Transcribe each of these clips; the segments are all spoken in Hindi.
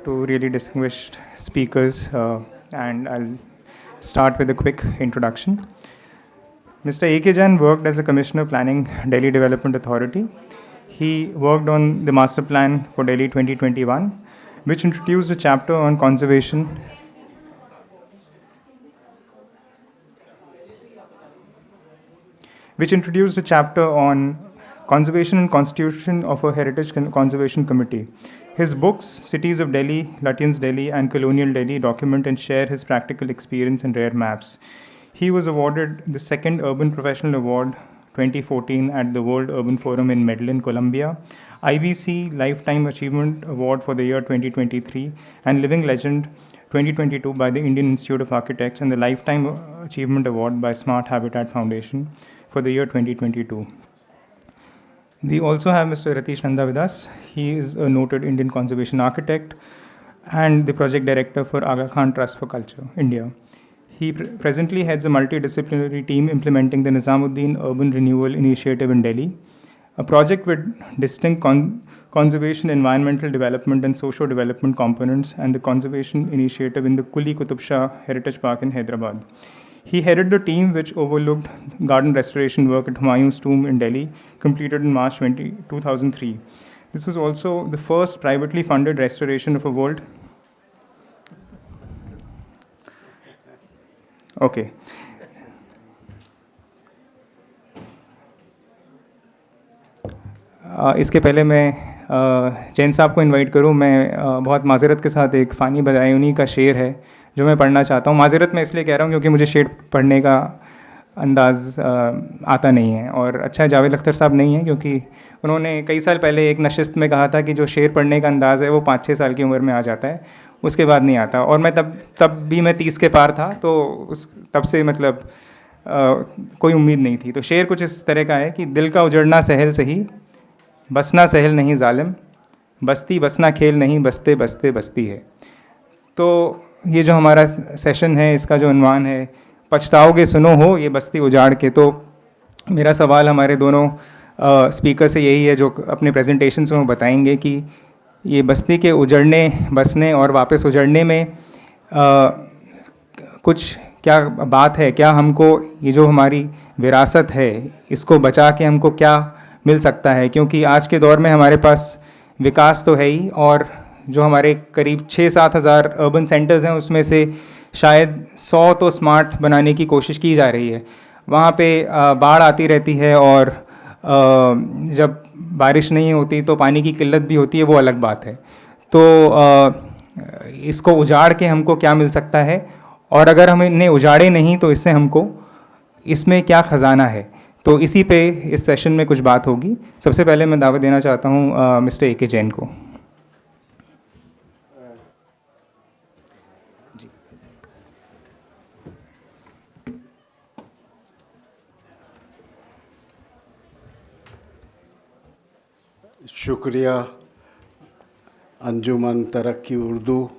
two really distinguished speakers, and I'll start with a quick introduction. Mr. A.K. Jain worked as a Commissioner Planning, Delhi Development Authority. He worked on the Master Plan for Delhi 2021, which introduced a chapter on conservation and constitution of a heritage conservation committee. His books, Cities of Delhi, Lutyens Delhi, and Colonial Delhi, document and share his practical experience and rare maps. He was awarded the second Urban Professional Award 2014 at the World Urban Forum in Medellin, Colombia, IVC Lifetime Achievement Award for the year 2023, and Living Legend 2022 by the Indian Institute of Architects, and the Lifetime Achievement Award by Smart Habitat Foundation for the year 2022. We also have Mr. Ratish Nanda with us. He is a noted Indian conservation architect and the project director for Aga Khan Trust for Culture, India. He presently heads a multidisciplinary team implementing the Nizamuddin Urban Renewal Initiative in Delhi, a project with distinct conservation, environmental development, and socio-development components, and the conservation initiative in the Kuli Qutub Shah Heritage Park in Hyderabad. He headed the team which overlooked garden restoration work at Humayun's tomb in Delhi, completed in March 2003. This was also the first privately funded restoration of a world. Okay. इसके पहले मैं जैन साहब को इनवाइट करूं, मैं बहुत माजरत के साथ एक फ़ानी बदायूनी का शेर है जो मैं पढ़ना चाहता हूँ. माजरत मैं इसलिए कह रहा हूँ क्योंकि मुझे शेर पढ़ने का अंदाज़ आता नहीं है, और अच्छा जावेद अख्तर साहब नहीं है क्योंकि उन्होंने कई साल पहले एक नशिस्त में कहा था कि जो शेर पढ़ने का अंदाज़ है वो 5-6 साल की उम्र में आ जाता है, उसके बाद नहीं आता. और मैं तब भी मैं 30 के पार था, तो तब से मतलब कोई उम्मीद नहीं थी. तो शेर कुछ इस तरह का है कि दिल का उजड़ना सहल सही, बसना सहल नहीं जालिम, बस्ती बसना खेल नहीं, बसते बसते बस्ती है. तो ये जो हमारा सेशन है, इसका जो उन्वान है, पछताओगे सुनो हो ये बस्ती उजाड़ के. तो मेरा सवाल हमारे दोनों स्पीकर से यही है जो अपने प्रेजेंटेशन में बताएंगे कि ये बस्ती के उजड़ने, बसने और वापस उजड़ने में कुछ क्या बात है, क्या हमको ये जो हमारी विरासत है इसको बचा के हमको क्या मिल सकता है. क्योंकि आज के दौर में हमारे पास विकास तो है ही, और जो हमारे करीब 6-7 हज़ार अर्बन सेंटर्स हैं उसमें से शायद 100 तो स्मार्ट बनाने की कोशिश की जा रही है. वहाँ पे बाढ़ आती रहती है, और जब बारिश नहीं होती तो पानी की किल्लत भी होती है, वो अलग बात है. तो इसको उजाड़ के हमको क्या मिल सकता है, और अगर हम इन्हें उजाड़े नहीं तो इससे हमको इसमें क्या ख़जाना है. तो इसी पे इस सेशन में कुछ बात होगी. सबसे पहले मैं दावत देना चाहता हूँ मिस्टर A.K. जैन को. शुक्रिया अंजुमन तरक्की उर्दू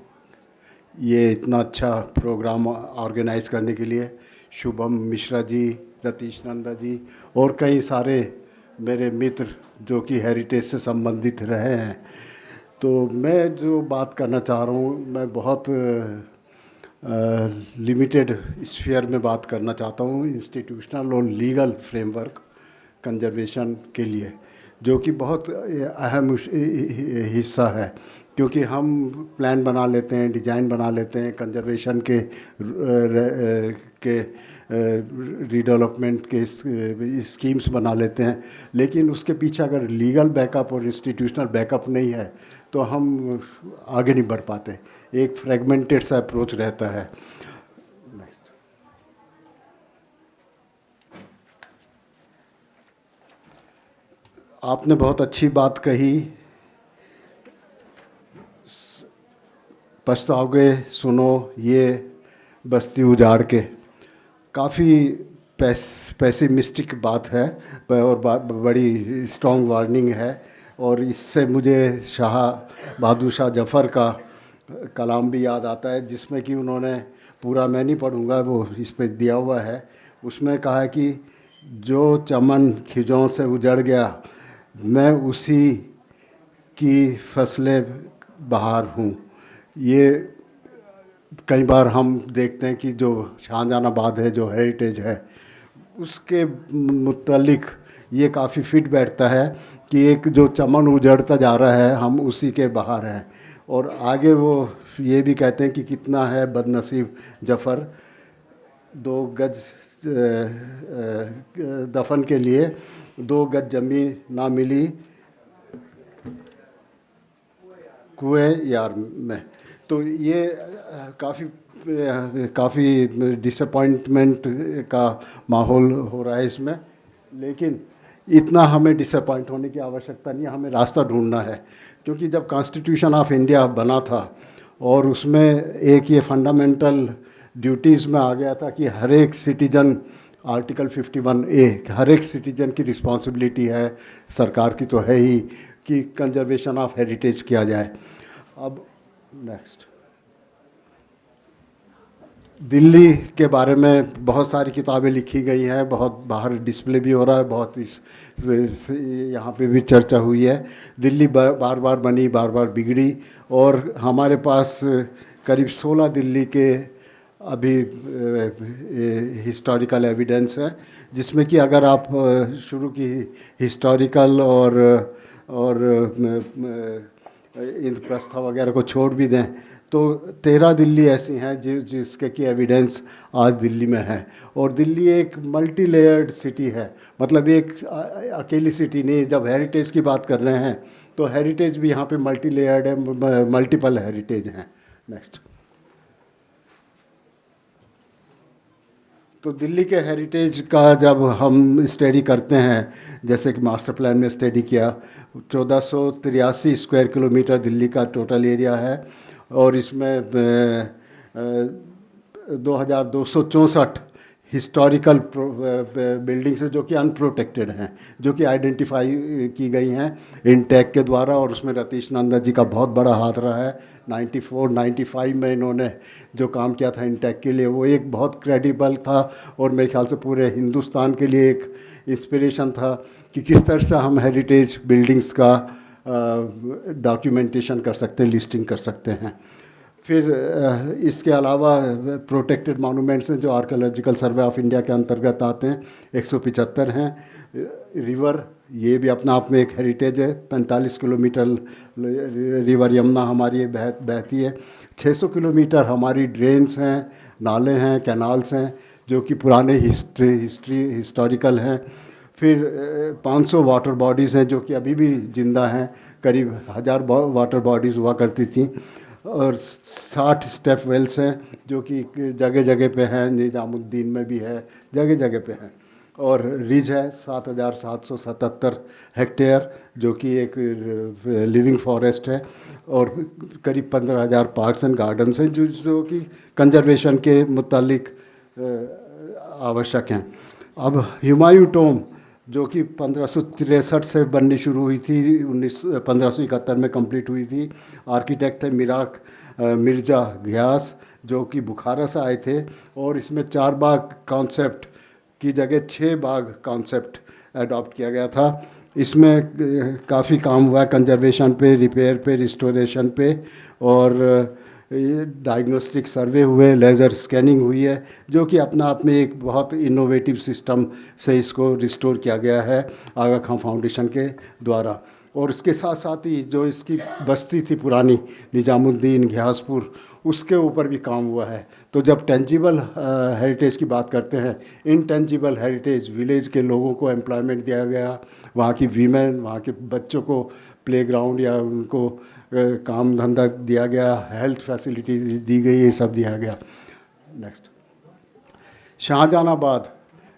ये इतना अच्छा प्रोग्राम ऑर्गेनाइज़ करने के लिए. शुभम मिश्रा जी, रतीश नंदा जी और कई सारे मेरे मित्र जो कि हेरिटेज से संबंधित रहे हैं. तो मैं जो बात करना चाह रहा हूँ, मैं बहुत लिमिटेड स्फीयर में बात करना चाहता हूँ. इंस्टीट्यूशनल और लीगल फ्रेमवर्क कंजर्वेशन के लिए, जो कि बहुत अहम हिस्सा है, क्योंकि हम प्लान बना लेते हैं, डिज़ाइन बना लेते हैं, कंजर्वेशन के रीडेवलपमेंट के स्कीम्स बना लेते हैं, लेकिन उसके पीछे अगर लीगल बैकअप और इंस्टीट्यूशनल बैकअप नहीं है तो हम आगे नहीं बढ़ पाते. एक फ्रेगमेंटेड सा अप्रोच रहता है. नेक्स्ट. आपने बहुत अच्छी बात कही, पछताओगे सुनो ये बस्ती उजाड़ के. काफ़ी पैसिमिस्टिक बात है और बड़ी स्ट्रॉन्ग वार्निंग है. और इससे मुझे बहादुर शाह जफ़र का कलाम भी याद आता है, जिसमें कि उन्होंने, पूरा मैं नहीं पढ़ूँगा, वो इस पे दिया हुआ है. उसमें कहा है कि जो चमन खिजों से उजड़ गया, मैं उसी की फसलें बहार हूँ. ये कई बार हम देखते हैं कि जो शाहजहानाबाद है, जो हेरिटेज है, उसके मुतल्लिक ये काफ़ी फिट बैठता है कि एक जो चमन उजड़ता जा रहा है, हम उसी के बाहर हैं। और आगे वो ये भी कहते हैं कि कितना है बदनसीब जफ़र, 2 गज दफन के लिए 2 गज जमीन ना मिली कुएं यार में। तो ये काफ़ी डिसअपॉइंटमेंट का माहौल हो रहा है इसमें। लेकिन इतना हमें डिसअपॉइंट होने की आवश्यकता नहीं है, हमें रास्ता ढूंढना है। क्योंकि जब कॉन्स्टिट्यूशन ऑफ इंडिया बना था और उसमें एक ये फंडामेंटल ड्यूटीज़ में आ गया था कि हर एक सिटीजन, आर्टिकल 51A, हर एक सिटीजन की रिस्पॉन्सिबिलिटी है, सरकार की तो है ही, कि कंजर्वेशन ऑफ हेरिटेज किया जाए। अब नेक्स्ट, दिल्ली के बारे में बहुत सारी किताबें लिखी गई हैं, बहुत बाहर डिस्प्ले भी हो रहा है, बहुत यहाँ पे भी चर्चा हुई है। दिल्ली बार बार बनी, बार बार बिगड़ी, और हमारे पास करीब 16 दिल्ली के अभी हिस्टोरिकल एविडेंस है, जिसमें कि अगर आप शुरू की हिस्टोरिकल और इंद्रप्रस्थ वगैरह को छोड़ भी दें तो 13 दिल्ली ऐसी हैं जिसके कि एविडेंस आज दिल्ली में है। और दिल्ली एक मल्टी लेयर्ड सिटी है, मतलब एक अकेली सिटी नहीं। जब हेरिटेज की बात कर रहे हैं तो हेरिटेज भी यहाँ पे मल्टी लेयर्ड है, मल्टीपल हेरिटेज हैं। नेक्स्ट, तो दिल्ली के हेरिटेज का जब हम स्टडी करते हैं, जैसे कि मास्टर प्लान में स्टडी किया, 1483 स्क्वायर किलोमीटर दिल्ली का टोटल एरिया है, और इसमें 2264 हिस्टोरिकल बिल्डिंग्स है जो कि अनप्रोटेक्टेड हैं, जो कि आइडेंटिफाई की गई हैं इंटैक के द्वारा। और उसमें रतीश नंदा जी का बहुत बड़ा हाथ रहा है। 94-95 में इन्होंने जो काम किया था इंटैक के लिए, वो एक बहुत क्रेडिबल था, और मेरे ख्याल से पूरे हिंदुस्तान के लिए एक इंस्पिरेशन था कि किस तरह से हम हेरिटेज बिल्डिंग्स का डॉक्यूमेंटेशन कर सकते हैं, लिस्टिंग कर सकते हैं। फिर इसके अलावा प्रोटेक्टेड मॉन्यूमेंट्स हैं जो आर्कियोलॉजिकल सर्वे ऑफ इंडिया के अंतर्गत आते हैं, 175 हैं। रिवर, ये भी अपना आप में एक हेरिटेज है, 45 किलोमीटर रिवर यमुना हमारी बहती है। 600 किलोमीटर हमारी ड्रेन्स हैं, नाले हैं, कैनाल्स हैं, जो कि पुराने हिस्टोरिकल हैं। फिर 500 वाटर बॉडीज़ हैं जो कि अभी भी जिंदा हैं, करीब 1000 वाटर बॉडीज़ हुआ करती थी। और 60 स्टेप वेल्स हैं जो कि जगह जगह पे हैं, निजामुद्दीन में भी है, जगह जगह पे हैं। और रिज है 7777 हेक्टेयर, जो कि एक लिविंग फॉरेस्ट है। और करीब 15000 पार्क्स एंड गार्डन्स हैं जो कि कंजर्वेशन के मुतालिक आवश्यक हैं। अब हुमायूं टॉम, जो कि 1563 से बननी शुरू हुई थी, 1571 में कंप्लीट हुई थी। आर्किटेक्ट थे मिर्ज़ा घियास, जो कि बुखारा से आए थे। और इसमें 4 बाग कॉन्सेप्ट की जगह 6 बाग कॉन्सेप्ट अडॉप्ट किया गया था। इसमें काफ़ी काम हुआ है कंजर्वेशन पे, रिपेयर पे, रिस्टोरेशन पे, और ये डायग्नोस्टिक सर्वे हुए, लेज़र स्कैनिंग हुई है, जो कि अपना आप में एक बहुत इनोवेटिव सिस्टम से इसको रिस्टोर किया गया है आगा खां फाउंडेशन के द्वारा। और इसके साथ साथ ही जो इसकी बस्ती थी पुरानी निजामुद्दीन घियासपुर, उसके ऊपर भी काम हुआ है। तो जब टेंजिबल हेरिटेज की बात करते हैं, इनटेंजिबल हेरिटेज, विलेज के लोगों को एम्प्लॉयमेंट दिया गया, वहाँ की वीमेन, वहाँ के बच्चों को प्लेग्राउंड या उनको काम धंधा दिया गया, हेल्थ फैसिलिटीज दी गई, ये सब दिया गया। नेक्स्ट, शाहजहानाबाद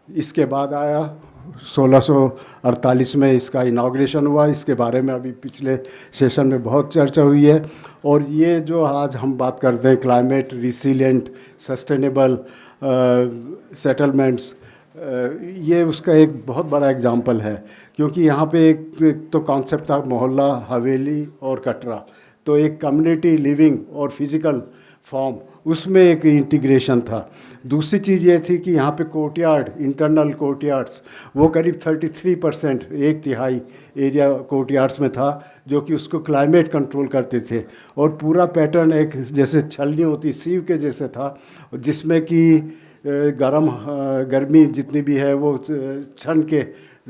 इसके बाद आया, 1648 में इसका इनाग्रेशन हुआ। इसके बारे में अभी पिछले सेशन में बहुत चर्चा हुई है। और ये जो आज हम बात करते हैं क्लाइमेट रिसिलिएंट सस्टेनेबल सेटलमेंट्स, ये उसका एक बहुत बड़ा एग्जाम्पल है। क्योंकि यहाँ पे एक तो कॉन्सेप्ट था मोहल्ला, हवेली और कटरा। तो एक कम्युनिटी लिविंग और फिज़िकल फॉर्म, उसमें एक इंटीग्रेशन था। दूसरी चीज़ ये थी कि यहाँ पे कोर्टयार्ड, इंटरनल कोर्टयार्ड्स, वो करीब 33%, एक तिहाई एरिया कोर्टयार्ड्स में था, जो कि उसको क्लाइमेट कंट्रोल करते थे। और पूरा पैटर्न एक जैसे छलनी होती सीव के जैसे था, जिसमें कि गर्मी जितनी भी है वो छन के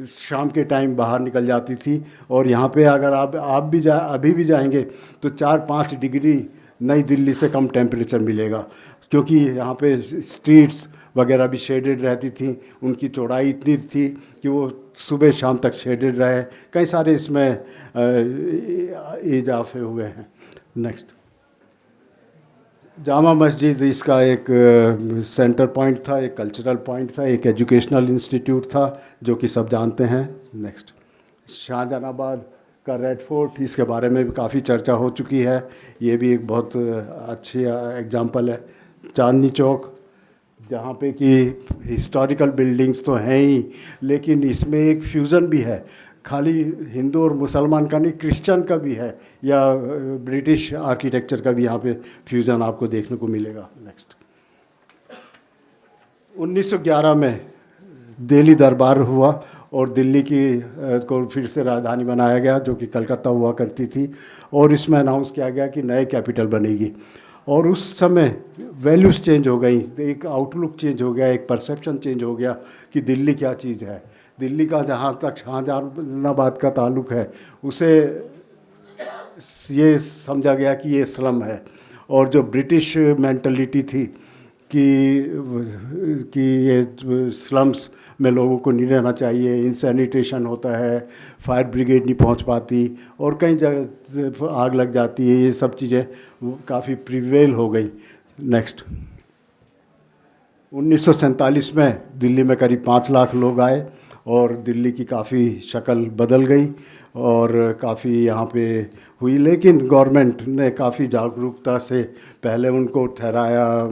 शाम के टाइम बाहर निकल जाती थी। और यहाँ पे अगर आप भी अभी भी जाएंगे तो 4-5 डिग्री नई दिल्ली से कम टेम्परेचर मिलेगा, क्योंकि यहाँ पे स्ट्रीट्स वगैरह भी शेडेड रहती थी, उनकी चौड़ाई इतनी थी कि वो सुबह शाम तक शेडेड रहे। कई सारे इसमें इजाफे हुए हैं। नेक्स्ट, जामा मस्जिद इसका एक सेंटर पॉइंट था, एक कल्चरल पॉइंट था, एक एजुकेशनल इंस्टीट्यूट था, जो कि सब जानते हैं। नेक्स्ट, शाहजहानाबाद का रेड फोर्ट, इसके बारे में भी काफ़ी चर्चा हो चुकी है, ये भी एक बहुत अच्छी एग्जांपल है। चांदनी चौक, जहाँ पे कि हिस्टोरिकल बिल्डिंग्स तो हैं ही, लेकिन इसमें एक फ्यूज़न भी है, खाली हिंदू और मुसलमान का नहीं, क्रिश्चियन का भी है, या ब्रिटिश आर्किटेक्चर का भी यहाँ पे फ्यूज़न आपको देखने को मिलेगा। नेक्स्ट, 1911 में दिल्ली दरबार हुआ और दिल्ली की को फिर से राजधानी बनाया गया, जो कि कलकत्ता हुआ करती थी, और इसमें अनाउंस किया गया कि नए कैपिटल बनेगी। और उस समय वैल्यूज़ चेंज हो गई, एक आउटलुक चेंज हो गया, एक परसेप्शन चेंज हो गया कि दिल्ली क्या चीज़ है। दिल्ली का जहाँ तक शाहजहानाबाद का ताल्लुक़ है, उसे ये समझा गया कि ये स्लम है। और जो ब्रिटिश मेंटलिटी थी कि ये स्लम्स में लोगों को नहीं रहना चाहिए, इनसैनिटेशन होता है, फायर ब्रिगेड नहीं पहुंच पाती और कई जगह आग लग जाती है, ये सब चीज़ें काफ़ी प्रिवेल हो गई। नेक्स्ट, 1947 में दिल्ली में करीब 5 लाख लोग आए और दिल्ली की काफ़ी शक्ल बदल गई और काफ़ी यहाँ पे हुई, लेकिन गवर्नमेंट ने काफ़ी जागरूकता से पहले उनको ठहराया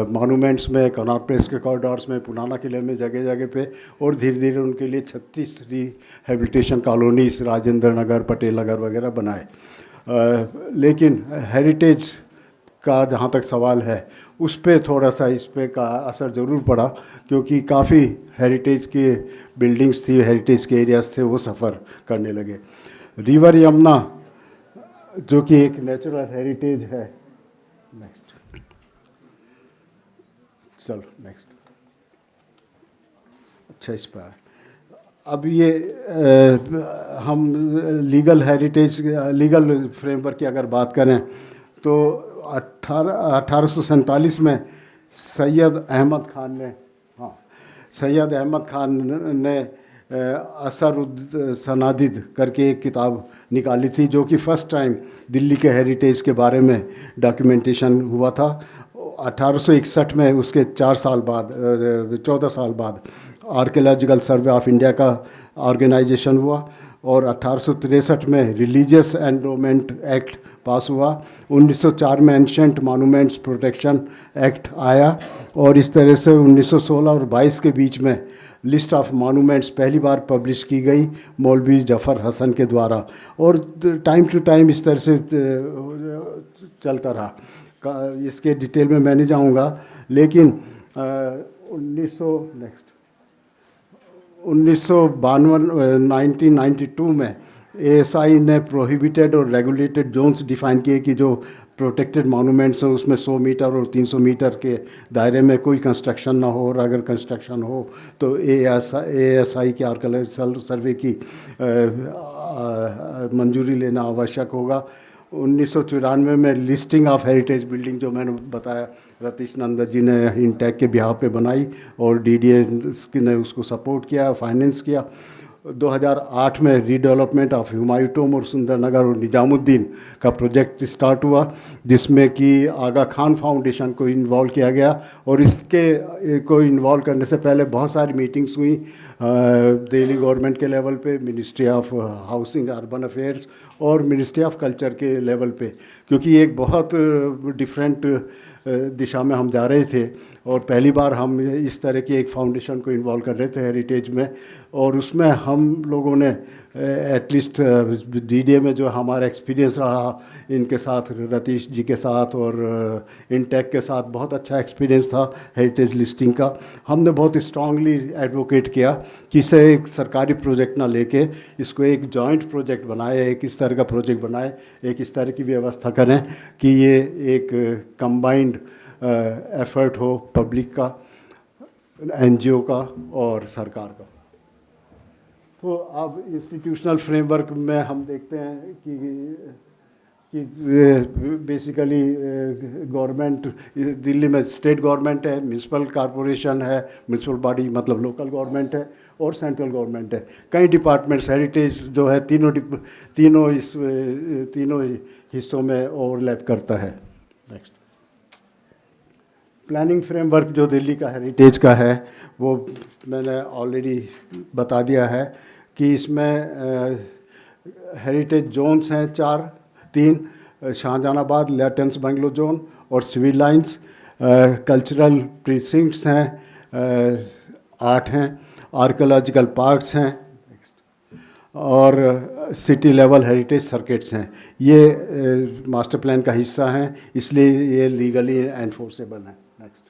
मॉन्यूमेंट्स में, कनॉट प्लेस के कॉरिडोर्स में, पुराना किले में, जगह जगह पे, और धीरे धीरे उनके लिए 36 रिहेबिलिटेशन कॉलोनीज, राजेंद्र नगर, पटेल नगर वगैरह बनाए। लेकिन हेरिटेज का जहाँ तक सवाल है, उस पर थोड़ा सा इस पे का असर ज़रूर पड़ा, क्योंकि काफ़ी हेरिटेज के बिल्डिंग्स थी, हेरिटेज के एरियाज थे, वो सफ़र करने लगे। रिवर यमुना, जो कि एक नेचुरल हेरिटेज है। नेक्स्ट, चलो नेक्स्ट। अच्छा, इस पर अब ये हम लीगल हेरिटेज, लीगल फ्रेमवर्क की अगर बात करें तो 1847 में सैयद अहमद खान ने, सैयद अहमद खान ने असर सनादिद करके एक किताब निकाली थी, जो कि फ़र्स्ट टाइम दिल्ली के हेरिटेज के बारे में डॉक्यूमेंटेशन हुआ था। 1861 में उसके 4 साल बाद, 14 साल बाद आर्कियोलॉजिकल सर्वे ऑफ इंडिया का ऑर्गेनाइजेशन हुआ और 1863 में रिलीजियस एंडोमेंट एक्ट पास हुआ। 1904 में एंशेंट मॉन्यूमेंट्स प्रोटेक्शन एक्ट आया और इस तरह से 1916 और 22 के बीच में लिस्ट ऑफ मॉन्यूमेंट्स पहली बार पब्लिश की गई मौलवी जफ़र हसन के द्वारा, और टाइम टू टाइम इस तरह से चलता रहा। इसके डिटेल में मैं नहीं जाऊँगा, लेकिन 1992 में एएसआई ने प्रोहिबिटेड और रेगुलेटेड जोन्स डिफाइन किए कि जो प्रोटेक्टेड मॉन्यूमेंट्स हैं उसमें 100 मीटर और 300 मीटर के दायरे में कोई कंस्ट्रक्शन ना हो, और अगर कंस्ट्रक्शन हो तो एएसआई के आर्कियोलॉजिकल सर्वे की मंजूरी लेना आवश्यक होगा। 1994 में लिस्टिंग ऑफ हेरिटेज बिल्डिंग, जो मैंने बताया, रतीश नंदा जी ने इंटेक के बिहाफ पे बनाई और डीडीए ने उसको सपोर्ट किया, फाइनेंस किया। 2008 में रीडेवलपमेंट ऑफ हुमायूं टॉम और सुंदरनगर और निजामुद्दीन का प्रोजेक्ट स्टार्ट हुआ, जिसमें कि आगा खान फाउंडेशन को इन्वॉल्व किया गया, और इसके को इन्वॉल्व करने से पहले बहुत सारी मीटिंग्स हुई दिल्ली गवर्नमेंट के लेवल पे, ministry of housing urban affairs और मिनिस्ट्री ऑफ कल्चर के लेवल पे, क्योंकि एक बहुत डिफरेंट दिशा में हम जा रहे थे और पहली बार हम इस तरह की एक फाउंडेशन को इन्वॉल्व कर रहे थे हेरिटेज में। और उसमें हम लोगों ने एटलीस्ट डीडीए में जो हमारा एक्सपीरियंस रहा इनके साथ, रतीश जी के साथ और इनटेक के साथ, बहुत अच्छा एक्सपीरियंस था हेरिटेज लिस्टिंग का। हमने बहुत स्ट्रांगली एडवोकेट किया कि इसे एक सरकारी प्रोजेक्ट ना लेके इसको एक जॉइंट प्रोजेक्ट बनाए, एक इस तरह का प्रोजेक्ट बनाए, एक इस तरह की व्यवस्था करें कि ये एक कंबाइंड एफर्ट हो पब्लिक का, एनजीओ का और सरकार का। तो अब इंस्टीट्यूशनल फ्रेमवर्क में हम देखते हैं कि बेसिकली गवर्नमेंट, दिल्ली में स्टेट गवर्नमेंट है, म्यूनसिपल कॉरपोरेशन है, म्यूनसिपल बॉडी मतलब लोकल गवर्नमेंट है, और सेंट्रल गवर्नमेंट है। कई डिपार्टमेंट्स, हेरिटेज जो है तीनों हिस्सों में ओवरलैप करता है। नेक्स्ट, प्लानिंग फ्रेमवर्क जो दिल्ली का हेरिटेज का है वो मैंने ऑलरेडी बता दिया है कि इसमें हेरिटेज जोन्स हैं तीन, शाहजहानाबाद, लैटेंस बंगलो जोन और सिविल लाइंस। कल्चरल प्रीसिंक्ट्स हैं 8 हैं, आर्कियोलॉजिकल पार्क्स हैं और सिटी लेवल हेरिटेज सर्किट्स हैं। ये मास्टर प्लान का हिस्सा हैं, इसलिए ये लीगली एनफोर्सेबल हैं। नेक्स्ट,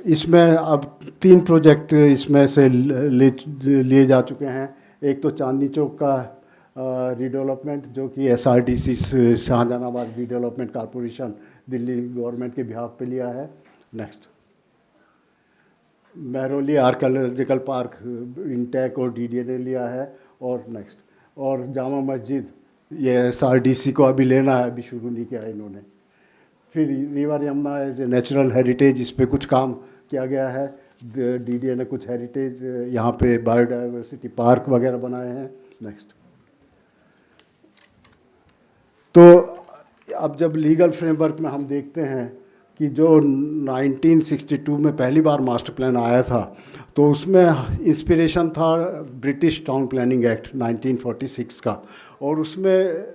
इसमें अब 3 प्रोजेक्ट इसमें से लिए जा चुके हैं। एक तो चांदनी चौक का रीडेवलपमेंट जो कि SRDC Shahjahanabad redevelopment corporation Delhi government के बिहाफ पे लिया है। Next, Mehrauli archaeological park INTACH और डीडीए ने लिया है। और नेक्स्ट, और जामा मस्जिद ये एसआरडीसी को अभी लेना है, अभी शुरू नहीं किया है इन्होंने। फिर river Yamuna as a natural heritage, इस पे कुछ काम किया गया है। डीडीए ने कुछ हेरिटेज यहाँ पे बायोडाइवर्सिटी पार्क वगैरह बनाए हैं। नेक्स्ट, तो अब जब लीगल फ्रेमवर्क में हम देखते हैं कि जो 1962 में पहली बार मास्टर प्लान आया था तो उसमें इंस्पिरेशन था ब्रिटिश टाउन प्लानिंग एक्ट 1946 का, और उसमें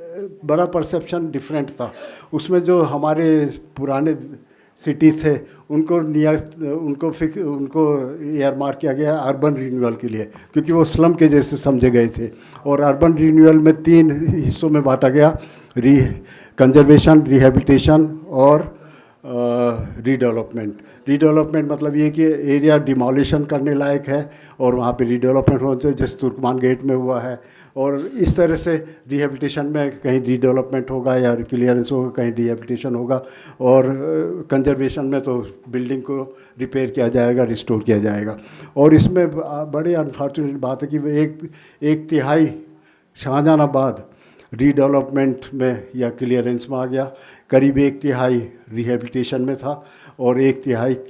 बड़ा परसेप्शन डिफरेंट था। उसमें जो हमारे पुराने सिटी थे उनको ईयर मार्क किया गया अर्बन रिन्यूअल के लिए, क्योंकि वो स्लम के जैसे समझे गए थे। और अर्बन रिन्यूअल में 3 हिस्सों में बांटा गया, कंजर्वेशन, रिहेबिलिटेशन और रीडेवलपमेंट मतलब ये कि एरिया डिमोलिशन करने लायक है और वहाँ पे रीडेवलपमेंट होना चाहिए, जैसे तुर्कमान गेट में हुआ है। और इस तरह से रिहेबिलिटेशन में कहीं रीडेवलपमेंट होगा या क्लियरेंस होगा, कहीं रिहेबिलिटेशन होगा। और कंजर्वेशन में तो बिल्डिंग को रिपेयर किया जाएगा, रिस्टोर किया जाएगा। और इसमें बड़ी अनफॉर्चुनेट बात है कि एक तिहाई शाहजहानाबाद रीडेवलपमेंट में या क्लियरेंस में आ गया, करीब 1/3 रिहेबिलिटेशन में था और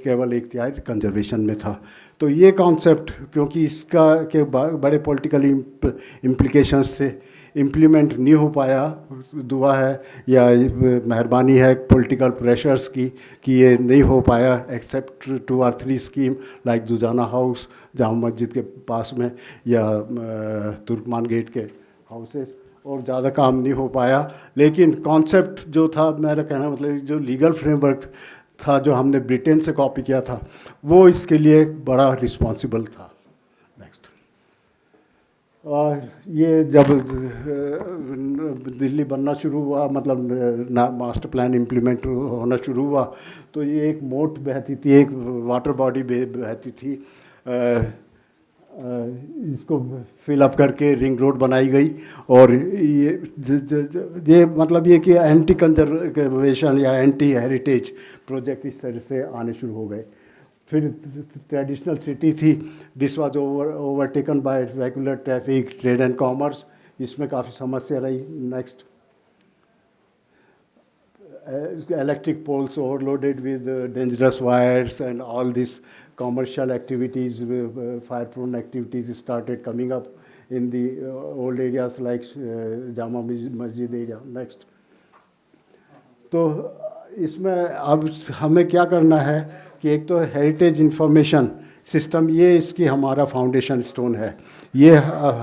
केवल 1/3 कंजर्वेशन में था। तो ये कॉन्सेप्ट, क्योंकि इसका के बड़े पॉलिटिकल इम्प्लीकेशंस थे, इम्प्लीमेंट नहीं हो पाया। दुआ है या मेहरबानी है पॉलिटिकल प्रेशर्स की कि ये नहीं हो पाया, except 2 or 3 scheme like Dujana House Jama Masjid के पास में या तुर्कमान गेट के हाउसेस, और ज़्यादा काम नहीं हो पाया। लेकिन कॉन्सेप्ट जो था, मेरा कहना मतलब जो लीगल फ्रेमवर्क था जो हमने ब्रिटेन से कॉपी किया था, वो इसके लिए बड़ा रिस्पॉन्सिबल था। नेक्स्ट, और ये जब दिल्ली बनना शुरू हुआ, मतलब मास्टर प्लान इम्प्लीमेंट होना शुरू हुआ, तो ये एक मोट बहती थी, एक वाटर बॉडी बहती थी। इसको फिलअप करके रिंग रोड बनाई गई। और ये मतलब ये कि एंटी कंजर्वेशन या एंटी हेरिटेज प्रोजेक्ट इस तरह से आने शुरू हो गए। फिर ट्रेडिशनल सिटी थी, this was overtaken bye regular traffic, trade and commerce, इसमें काफ़ी समस्या रही। Next, electric poles overloaded with dangerous wires and all these commercial activities, fire-prone activities started coming up in the old areas like Jama Masjid area. Next, तो इसमें अब हमें क्या करना है कि एक तो हेरिटेज इंफॉर्मेशन सिस्टम, ये इसकी हमारा फाउंडेशन स्टोन है। ये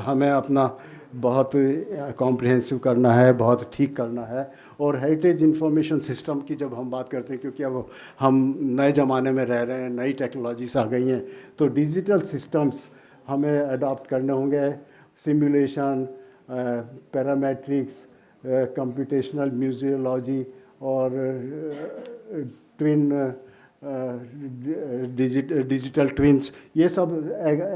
हमें अपना बहुत कॉम्प्रिहेंसिव करना है, बहुत ठीक करना है। और हेरिटेज इंफॉर्मेशन सिस्टम की जब हम बात करते हैं, क्योंकि अब हम नए ज़माने में रह रहे हैं, नई टेक्नोलॉजीज आ गई हैं, तो डिजिटल सिस्टम्स हमें अडॉप्ट करने होंगे। सिमुलेशन, पैरामेट्रिक्स, कंप्यूटेशनल म्यूजियोलॉजी और ट्विन डिजिटल ट्विन्स, ये सब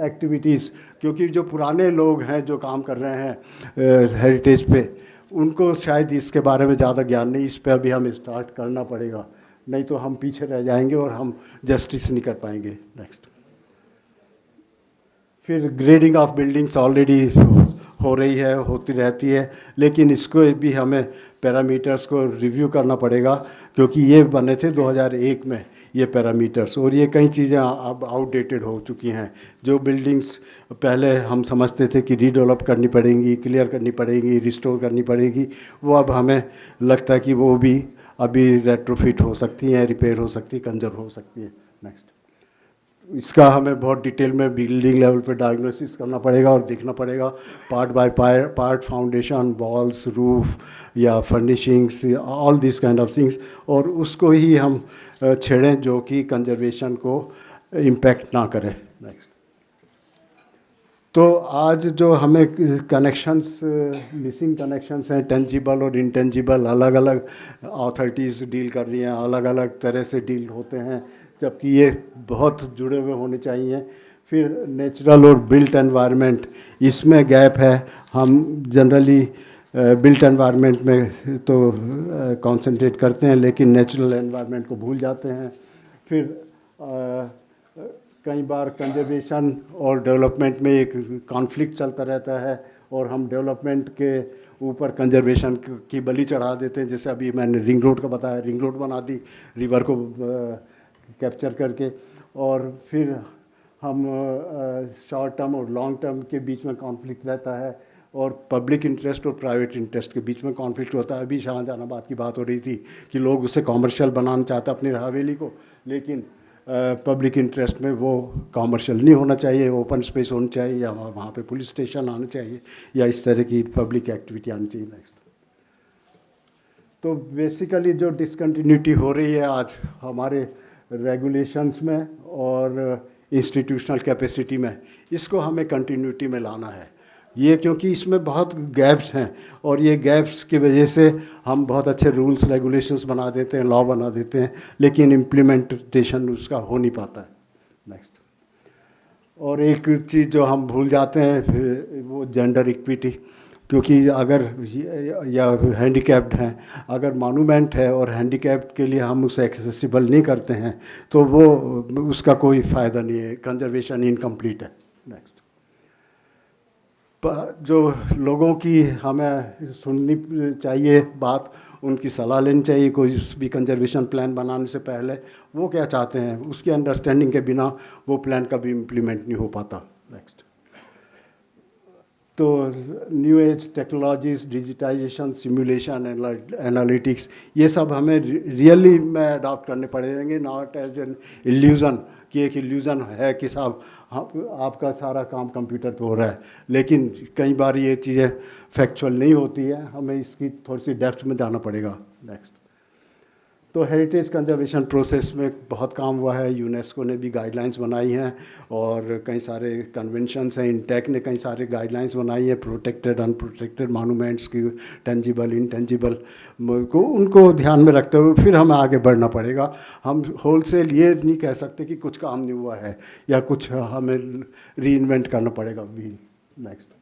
एक्टिविटीज़, क्योंकि जो पुराने लोग हैं जो काम कर रहे हैं हेरिटेज पे, उनको शायद इसके बारे में ज़्यादा ज्ञान नहीं, इस पर भी हमें स्टार्ट करना पड़ेगा, नहीं तो हम पीछे रह जाएंगे और हम जस्टिस नहीं कर पाएंगे। नेक्स्ट। फिर ग्रेडिंग ऑफ बिल्डिंग्स ऑलरेडी हो रही है, होती रहती है, लेकिन इसको भी हमें पैरामीटर्स को रिव्यू करना पड़ेगा, क्योंकि ये बने थे 2001 में ये पैरामीटर्स, और ये कई चीज़ें अब आउटडेटेड हो चुकी हैं। जो बिल्डिंग्स पहले हम समझते थे कि रीडेवलप करनी पड़ेंगी, क्लियर करनी पड़ेगी, रिस्टोर करनी पड़ेगी, वो अब हमें लगता है कि वो भी अभी रेट्रोफिट हो सकती हैं, रिपेयर हो सकती, कंजर्व हो सकती है। नेक्स्ट। इसका हमें बहुत डिटेल में बिल्डिंग लेवल पे डायग्नोसिस करना पड़ेगा और देखना पड़ेगा part by part, foundation, walls, roof या furnishings, all this kind of things, और उसको ही हम छेड़ें जो कि कंजर्वेशन को इम्पेक्ट ना करे। नेक्स्ट। तो आज जो हमें कनेक्शंस, मिसिंग कनेक्शंस हैं, टेंजिबल और इंटेंजिबल, अलग अलग अथॉरिटीज़ डील कर रही हैं, अलग अलग तरह से डील होते हैं, जबकि ये बहुत जुड़े हुए होने चाहिए। फिर नेचुरल और बिल्ट एनवायरनमेंट, इसमें गैप है। हम जनरली बिल्ट एनवायरनमेंट में तो कंसंट्रेट करते हैं, लेकिन नेचुरल एनवायरनमेंट को भूल जाते हैं। फिर कई बार कंजर्वेशन और डेवलपमेंट में एक कॉन्फ्लिक्ट चलता रहता है, और हम डेवलपमेंट के ऊपर कंजर्वेशन की बलि चढ़ा देते हैं। जैसे अभी मैंने रिंग रोड का बताया, रिंग रोड बना दी रिवर को कैप्चर करके, और फिर हम शॉर्ट टर्म और लॉन्ग टर्म के बीच में कॉन्फ्लिक्ट रहता है, और पब्लिक इंटरेस्ट और प्राइवेट इंटरेस्ट के बीच में कॉन्फ्लिक्ट होता है। अभी शाहजहानाबाद की बात हो रही थी कि लोग उसे कॉमर्शियल बनाना चाहते अपनी हवेली को, लेकिन पब्लिक इंटरेस्ट में वो कॉमर्शियल नहीं होना चाहिए, ओपन स्पेस होनी चाहिए, या वहाँ पे पुलिस स्टेशन आना चाहिए, या इस तरह की पब्लिक एक्टिविटी आनी चाहिए। नेक्स्ट। तो बेसिकली जो डिसकंटिन्यूटी हो रही है आज हमारे रेगुलेशंस में और इंस्टीट्यूशनल कैपेसिटी में, इसको हमें कंटिन्यूटी में लाना है। ये क्योंकि इसमें बहुत गैप्स हैं, और ये गैप्स की वजह से हम बहुत अच्छे रूल्स रेगुलेशंस बना देते हैं, लॉ बना देते हैं, लेकिन इम्प्लीमेंटेशन उसका हो नहीं पाता है। नेक्स्ट। और एक चीज़ जो हम भूल जाते हैं वो जेंडर इक्विटी, क्योंकि अगर या हैंडीकैप्ड हैं, अगर मॉन्यूमेंट है और हैंडीकैप्ड के लिए हम उसे एक्सेसिबल नहीं करते हैं, तो वो उसका कोई फ़ायदा नहीं है, कंजर्वेशन इनकम्प्लीट है। नेक्स्ट। जो लोगों की हमें सुननी चाहिए बात, उनकी सलाह लेनी चाहिए कोई भी कंजर्वेशन प्लान बनाने से पहले, वो क्या चाहते हैं, उसकी अंडरस्टैंडिंग के बिना वो प्लान कभी इम्प्लीमेंट नहीं हो पाता। नेक्स्ट। तो new age technologies, digitisation, simulation, analytics, ये सब हमें रियली में अडॉप्ट करने पड़ेंगे, नॉट एज एन इल्यूज़न कि एक इल्यूज़न है कि साहब आपका सारा काम कंप्यूटर पे हो रहा है, लेकिन कई बार ये चीज़ें फैक्चुअल नहीं होती है, हमें इसकी थोड़ी सी डेप्थ में जाना पड़ेगा। नेक्स्ट। तो हेरिटेज कंजर्वेशन प्रोसेस में बहुत काम हुआ है, यूनेस्को ने भी गाइडलाइंस बनाई हैं, और कई सारे कन्वेंशंस हैं, इंटेक ने कई सारे गाइडलाइंस बनाई हैं प्रोटेक्टेड अनप्रोटेक्टेड मॉन्यूमेंट्स की, टेंजिबल इंटेंजिबल को, उनको ध्यान में रखते हुए फिर हमें आगे बढ़ना पड़ेगा। हम होलसेल ये नहीं कह सकते कि कुछ काम नहीं हुआ है या कुछ हमें रीइन्वेंट करना पड़ेगा भी। नेक्स्ट।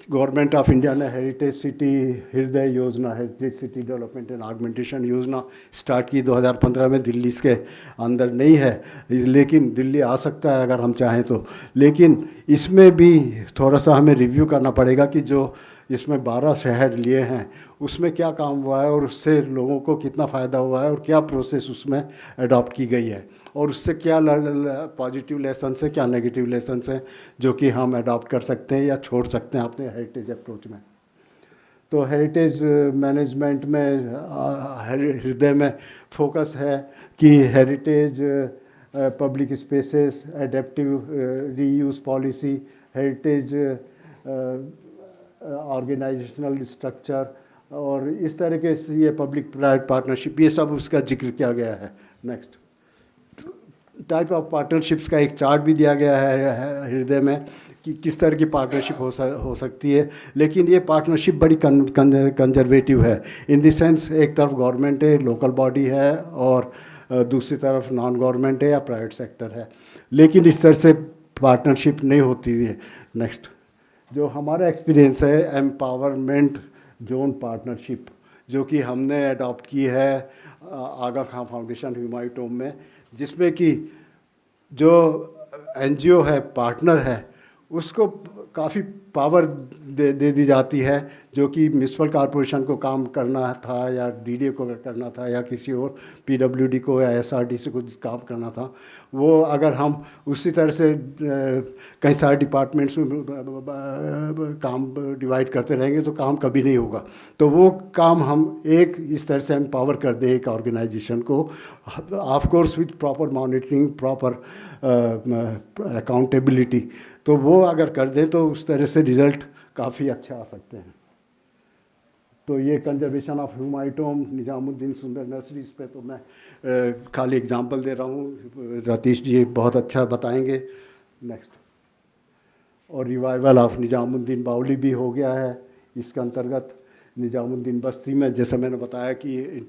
गवर्नमेंट ऑफ इंडिया ने हेरिटेज सिटी हृदय योजना, heritage city development and augmentation योजना स्टार्ट की 2015 में। दिल्ली इसके अंदर नहीं है, लेकिन दिल्ली आ सकता है अगर हम चाहें तो। लेकिन इसमें भी थोड़ा सा हमें रिव्यू करना पड़ेगा कि जो इसमें 12 शहर लिए हैं उसमें क्या काम हुआ है, और उससे लोगों को कितना फ़ायदा हुआ है, और क्या प्रोसेस उसमें अडॉप्ट की गई है, और उससे क्या पॉजिटिव लेसन्स हैं, क्या नेगेटिव लेसन्स हैं जो कि हम अडॉप्ट कर सकते हैं या छोड़ सकते हैं अपने हेरिटेज अप्रोच में। तो हेरिटेज मैनेजमेंट में हृदय में फोकस है कि heritage public spaces, adaptive reuse policy, heritage organisational structure, और इस तरीके से ये पब्लिक प्राइवेट पार्टनरशिप, ये सब उसका जिक्र किया गया है। नेक्स्ट। टाइप ऑफ पार्टनरशिप्स का एक चार्ट भी दिया गया है हृदय में कि किस तरह की पार्टनरशिप हो सकती है। लेकिन ये पार्टनरशिप बड़ी कंजर्वेटिव है, इन द सेंस एक तरफ गवर्नमेंट है, लोकल बॉडी है, और दूसरी तरफ नॉन गवर्नमेंट है या प्राइवेट सेक्टर है, लेकिन इस तरह से पार्टनरशिप नहीं होती है। नेक्स्ट, जो हमारा एक्सपीरियंस है एम्पावरमेंट जोन पार्टनरशिप, जो कि हमने अडॉप्ट की है आगा खां फाउंडेशन ह्यूमायूं टोम में, जिसमें कि जो एनजीओ है, पार्टनर है, उसको काफ़ी पावर दे दी जाती है, जो कि म्यूनसिपल कॉरपोरेशन को काम करना था या डीडीए को करना था या किसी और पीडब्ल्यूडी को या एसआरडीसी को काम करना था, वो अगर हम उसी तरह से कई सारे डिपार्टमेंट्स में काम डिवाइड करते रहेंगे तो काम कभी नहीं होगा। तो वो काम हम एक इस तरह से एम्पावर कर दें एक ऑर्गेनाइजेशन को, of course with proper monitoring, proper accountability, तो वो अगर कर दें तो उस तरह से रिज़ल्ट काफ़ी अच्छे आ सकते हैं। तो ये कंजर्वेशन ऑफ ह्यूमायूं टोम, निजामुद्दीन सुंदर नर्सरी, इस पे तो मैं खाली एग्जांपल दे रहा हूँ, रतीश जी बहुत अच्छा बताएंगे। नेक्स्ट, और रिवाइवल ऑफ निजामुद्दीन बाउली भी हो गया है इसके अंतर्गत। निजामुद्दीन बस्ती में जैसा मैंने बताया कि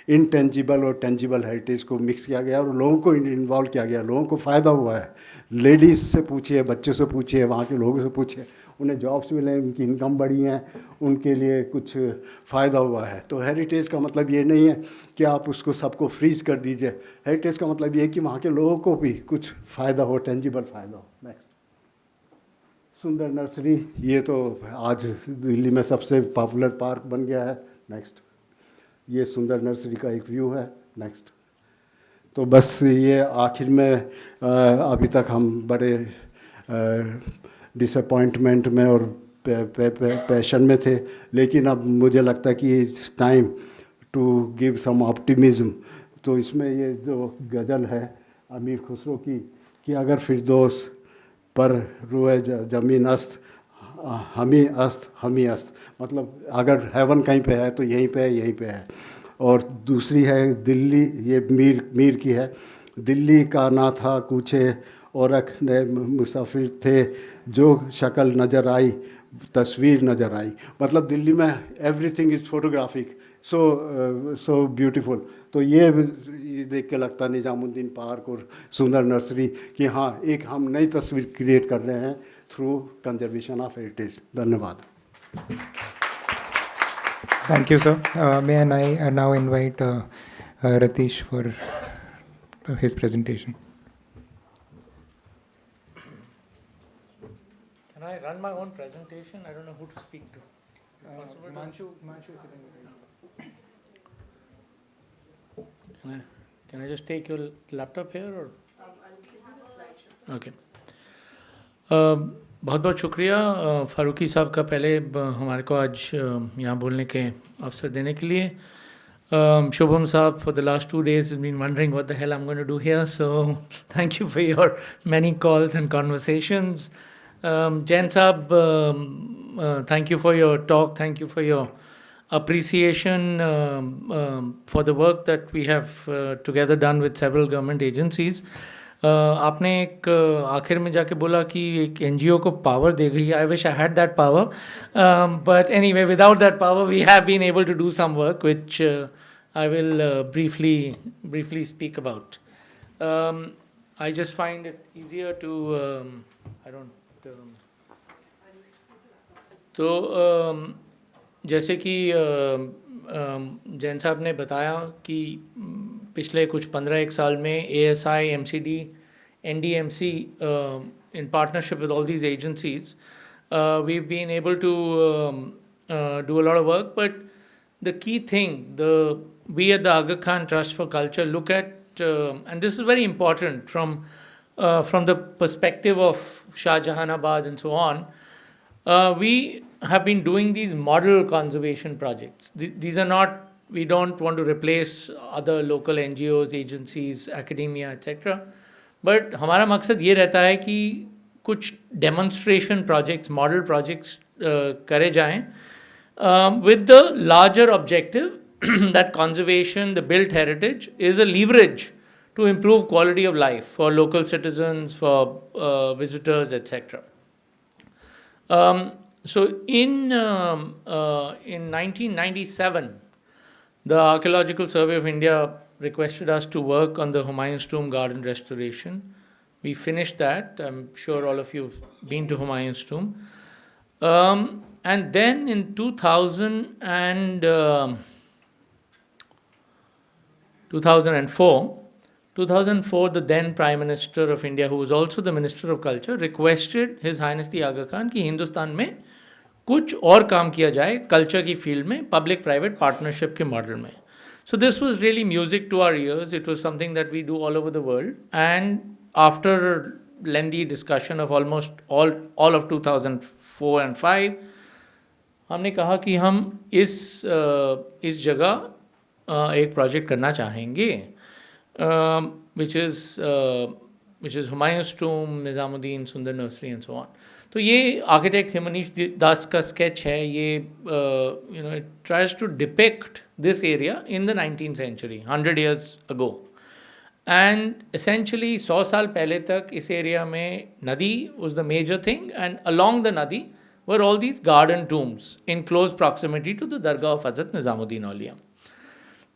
इनटेंजिबल और टेंजिबल हेरिटेज को मिक्स किया गया और लोगों को इन्वॉल्व किया गया, लोगों को फ़ायदा हुआ है। लेडीज़ से पूछिए, बच्चों से पूछिए, वहाँ के लोगों से पूछिए, उन्हें जॉब्स मिले, उनकी इनकम बढ़ी है, उनके लिए कुछ फ़ायदा हुआ है। तो हेरिटेज का मतलब ये नहीं है कि आप उसको सबको फ्रीज कर दीजिए, हेरिटेज का मतलब ये है कि वहाँ के लोगों को भी कुछ फ़ायदा हो, टेंजिबल फ़ायदा हो। नेक्स्ट, सुंदर नर्सरी, ये तो आज दिल्ली में सबसे पॉपुलर पार्क बन गया है। नेक्स्ट, ये सुंदर नर्सरी का एक व्यू है। नेक्स्ट, तो बस ये आखिर में अभी तक हम बड़े डिसअपॉइंटमेंट में और पैशन में थे, लेकिन अब मुझे लगता है कि it's time to give some optimism. तो इसमें ये जो गज़ल है अमीर खुसरो की कि अगर फिरदौस पर रोए जमीन अस्त, हम ही अस्त, मतलब अगर हेवन कहीं पे है तो यहीं पे है, यहीं पे है। और दूसरी है दिल्ली, ये मीर की है, दिल्ली का ना था कूचे और अखने मुसाफिर थे, जो शक्ल नज़र आई तस्वीर नज़र आई। मतलब दिल्ली में everything is photographic, so beautiful. तो ये देख के लगता है निजामुद्दीन पार्क और सुंदर नर्सरी कि हाँ, एक हम नई तस्वीर क्रिएट कर रहे हैं थ्रू कंजर्वेशन ऑफ हेरिटेज। धन्यवाद। Thank you, sir. May I now invite Ratish for his presentation. Can I run my own presentation? I don't know who to speak to. Manshu is sitting there. Can I just take your laptop here or? I'll give you the slideshow. Okay. बहुत बहुत शुक्रिया फारूकी साहब का पहले हमारे को आज यहाँ बोलने के अवसर देने के लिए। Shubham साहब, for the last 2 days has been wondering what the hell I'm going to do here, so thank you for your many calls and conversations. Jain साहब, thank you for your talk, thank you for your appreciation for the work that we have together done with several government agencies. आपने एक आखिर में जाके बोला कि एक एनजीओ को पावर दे गई है. I wish I had that power, but anyway without that power we have been able to do some work which I will briefly speak about. I just find it easier to तो जैसे कि जैन साहब ने बताया कि पिछले कुछ 15 साल में ASI, MCD, NDMC in partnership with all these agencies we've been able to do a lot of work, but the key thing we at the Aga Khan Trust for Culture look at and this is very important from the perspective of Shah Jahanabad and so on. We have been doing these model conservation projects. These are not, we don't want to replace other local NGOs, agencies, academia, etc. But हमारा मकसद ये रहता है कि कुछ demonstration projects, model projects करे जाएं with the larger objective that conservation, the built heritage is a leverage to improve quality of life for local citizens, for visitors, etc. So in 1997, the Archaeological Survey of India requested us to work on the Humayun's Tomb garden restoration. We finished that. I'm sure all of you have been to Humayun's Tomb. And then in 2004, the then Prime Minister of India, who was also the Minister of Culture, requested His Highness the Aga Khan कि हिंदुस्तान में कुछ और काम किया जाए कल्चर की फील्ड में पब्लिक प्राइवेट पार्टनरशिप के मॉडल में. So this was really music to our ears. It was something that we do all over the world. And after lengthy discussion of almost all of 2004 and 5, हमने कहा कि हम इस जगह एक प्रोजेक्ट करना चाहेंगे, which is Humayun's Tomb, Nizamuddin, Sundar Nursery and so on. तो ये आर्किटेक्ट हिमनीश दास का स्केच है. ये it tries to depict this area in the 19th century, 100 years ago. And essentially 100 साल पहले तक इस एरिया में नदी was the major thing, and along the nadi were all these garden tombs in close proximity to the Dargah of Hazrat Nizamuddin Auliya.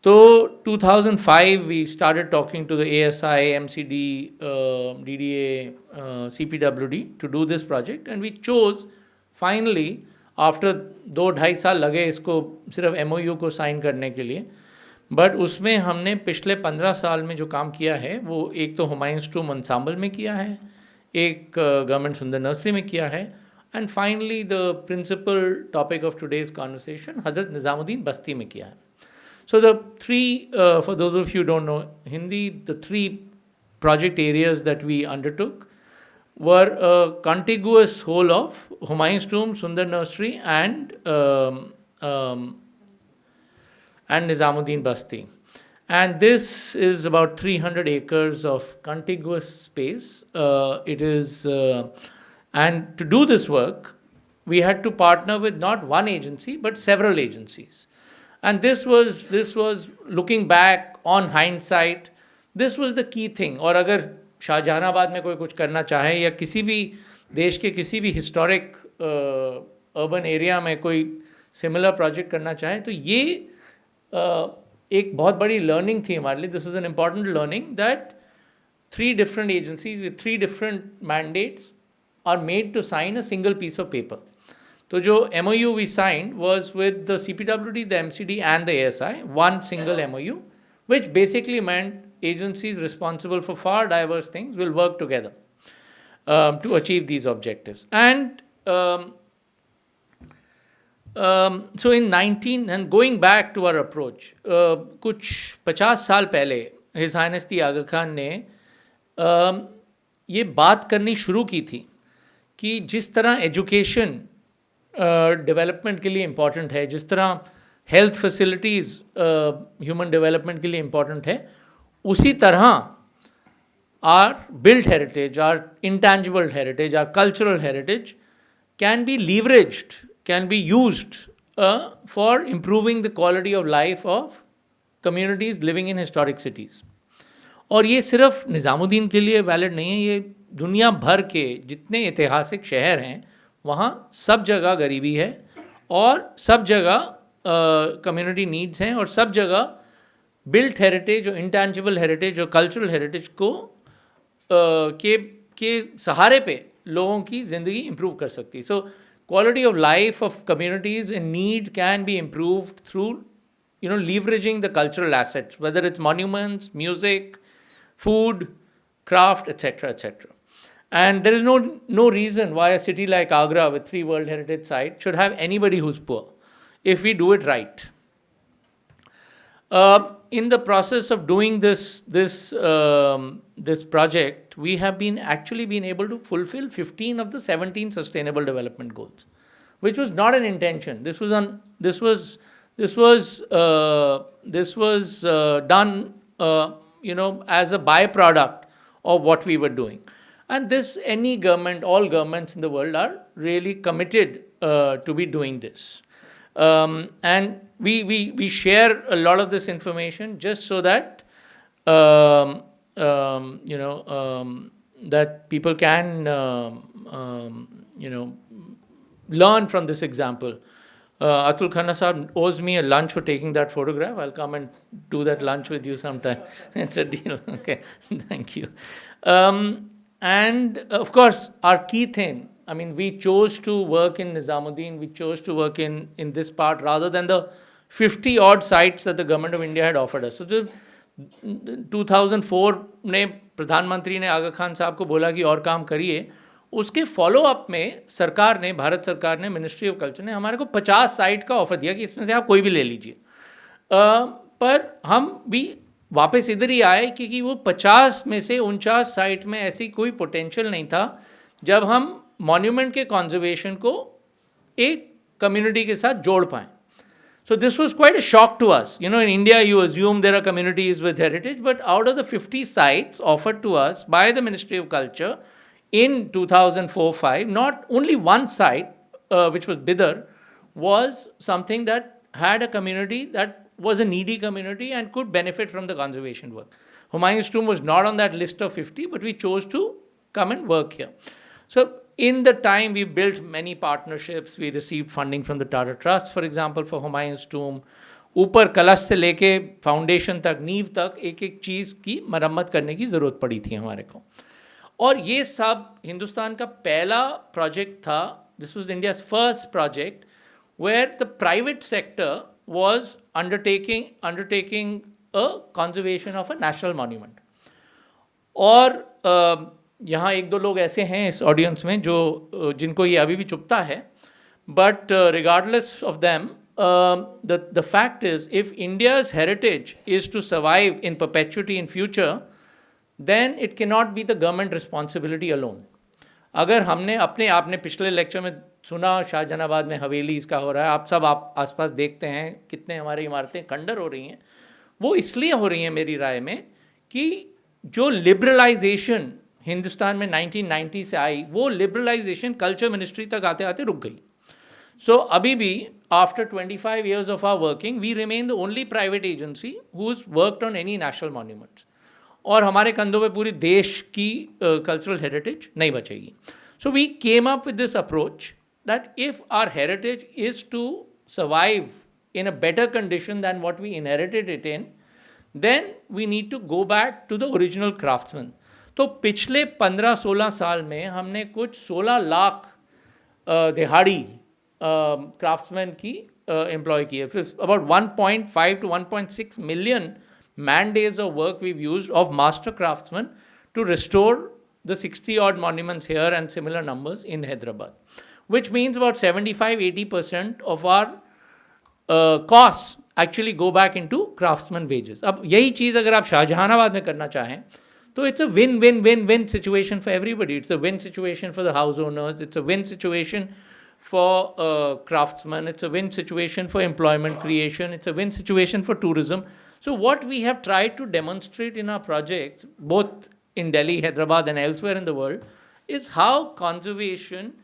So 2005 we started talking to the ASI, MCD, DDA, CPWD to do this project, and we chose finally after 2-2.5 साल लगे इसको सिर्फ MOU को साइन करने के लिए. बट उसमें हमने पिछले 15 साल में जो काम किया है वो एक तो हुमायूंस टूम्ब ensemble में किया है, एक गवर्नमेंट सुंदर नर्सरी में किया है, and finally the principal topic of today's conversation Hazrat Nizamuddin बस्ती में किया है. So the three, for those of you who don't know Hindi, the three project areas that we undertook were a contiguous whole of Humayun's Tomb, Sundar Nursery and Nizamuddin Basti. And this is about 300 acres of contiguous space. And to do this work, we had to partner with not one agency, but several agencies. And this was looking back on hindsight, this was the key thing. और अगर शाहजहानाबाद में कोई कुछ करना चाहे या किसी भी देश के किसी भी हिस्टोरिक अर्बन एरिया में कोई सिमिलर प्रोजेक्ट करना चाहे तो ये एक बहुत बड़ी लर्निंग थी हमारे लिए. This was an important learning that 3 different agencies with 3 different mandates are made to sign a single piece of paper. तो जो MOU we signed was with the CPWD, the MCD and the ASI, one single MOU, which basically meant agencies responsible for far diverse things will work together to achieve these objectives. And so in 19, and going back to our approach, कुछ 50 साल पहले His Highness the Aga Khan ने ये बात करनी शुरू की थी कि जिस तरह एजुकेशन डेवलपमेंट के लिए इम्पॉर्टेंट है, जिस तरह हेल्थ फैसिलिटीज़ ह्यूमन डेवलपमेंट के लिए इम्पॉर्टेंट है, उसी तरह our built heritage, our intangible heritage, our cultural heritage can be leveraged, can be used for improving the quality of life of communities living in historic cities. और ये सिर्फ निज़ामुद्दीन के लिए वैलिड नहीं है, ये दुनिया भर के जितने ऐतिहासिक शहर हैं वहाँ सब जगह गरीबी है और सब जगह कम्युनिटी नीड्स हैं और सब जगह बिल्ट हेरिटेज और इंटैंजिबल हेरिटेज और कल्चरल हेरिटेज को के सहारे पे लोगों की ज़िंदगी इम्प्रूव कर सकती है. So quality of life of communities in need can be improved through leveraging the cultural assets, whether it's monuments, music, food, craft, etc., etc. And there is no reason why a city like Agra with 3 World Heritage sites should have anybody who's poor if we do it right. In the process of doing this project, we have actually been able to fulfill 15 of the 17 Sustainable Development Goals, which was not an intention. This was done, as a byproduct of what we were doing. And this, any government, all governments in the world are really committed to be doing this. And we share a lot of this information just so that that people can learn from this example. Atul Khanna Saab owes me a lunch for taking that photograph. I'll come and do that lunch with you sometime. It's a deal. Okay, thank you. And of course, our key thing, I mean, we chose to work in Nizamuddin, we chose to work in this part rather than the 50 odd sites that the government of India had offered us. So the 2004 ने प्रधानमंत्री ने आगा खान साहब को बोला कि और काम करिए, उसके फॉलो अप में सरकार ने, भारत सरकार ने, मिनिस्ट्री ऑफ कल्चर ने हमारे को 50 साइट का ऑफर दिया कि इसमें से आप कोई भी ले लीजिए। पर हम भी वापस इधर ही आए क्योंकि वो 50 में से 49 साइट में ऐसी कोई पोटेंशियल नहीं था जब हम मॉन्यूमेंट के कॉन्जर्वेशन को एक कम्युनिटी के साथ जोड़ पाएँ। So this was quite a shock to us. You know, in India, you assume there are communities with heritage, but out of the 50 sites offered to us by the Ministry of Culture in 2004-05, not only one site, which was Bidar, was something that had a community that was a needy community and could benefit from the conservation work. Humayun's tomb was not on that list of 50, but we chose to come and work here. So in the time, we built many partnerships. We received funding from the Tata Trust, for example, for Humayun's tomb. ऊपर कलश से लेके फाउंडेशन तक, नींव तक एक एक चीज़ की मरम्मत करने की ज़रूरत पड़ी थी हमारे को। और ये सब हिंदुस्तान का पहला प्रोजेक्ट था। This was India's first project where the private sector was undertaking a conservation of a national monument. और यहाँ एक दो लोग ऐसे हैं इस ऑडियंस में जो जिनको ये अभी भी चुभता है, but regardless of them, the fact is if India's heritage is to survive in perpetuity in future, then it can not be the government responsibility alone. अगर हमने आपने पिछले लेक्चर में सुना शाहजहानाबाद में हवेलीज़ का हो रहा है, आप आसपास देखते हैं कितने हमारी इमारतें खंडर हो रही हैं। वो इसलिए हो रही हैं मेरी राय में कि जो लिबरलाइजेशन हिंदुस्तान में 1990 से आई, वो लिबरलाइजेशन कल्चर मिनिस्ट्री तक आते आते रुक गई। सो अभी भी after 25 years of our working, we remain the only private agency who's worked on any national monuments. और हमारे कंधों पे पूरी देश की कल्चरल हेरिटेज नहीं बचेगी। So we came up with this approach that if our heritage is to survive in a better condition than what we inherited it in, then we need to go back to the original craftsman. तो पिछले 15-16 साल में हमने कुछ 16 लाख दिहाड़ी क्राफ्ट्समैन की एम्प्लॉय की है। About 1.5 to 1.6 million man days of work we've used of master craftsmen to restore the 60 odd monuments here and similar numbers in Hyderabad, which means about 75-80% of our costs actually go back into craftsman wages. अब यही चीज़ अगर आप शाहजहानाबाद में करना चाहें तो it's a win-win-win-win situation for everybody. It's a win situation for the house owners. It's a win situation for craftsmen. It's a win situation for employment creation. It's a win situation for tourism. So what we have tried to demonstrate in our projects, both in Delhi, Hyderabad, and elsewhere in the world, is how conservation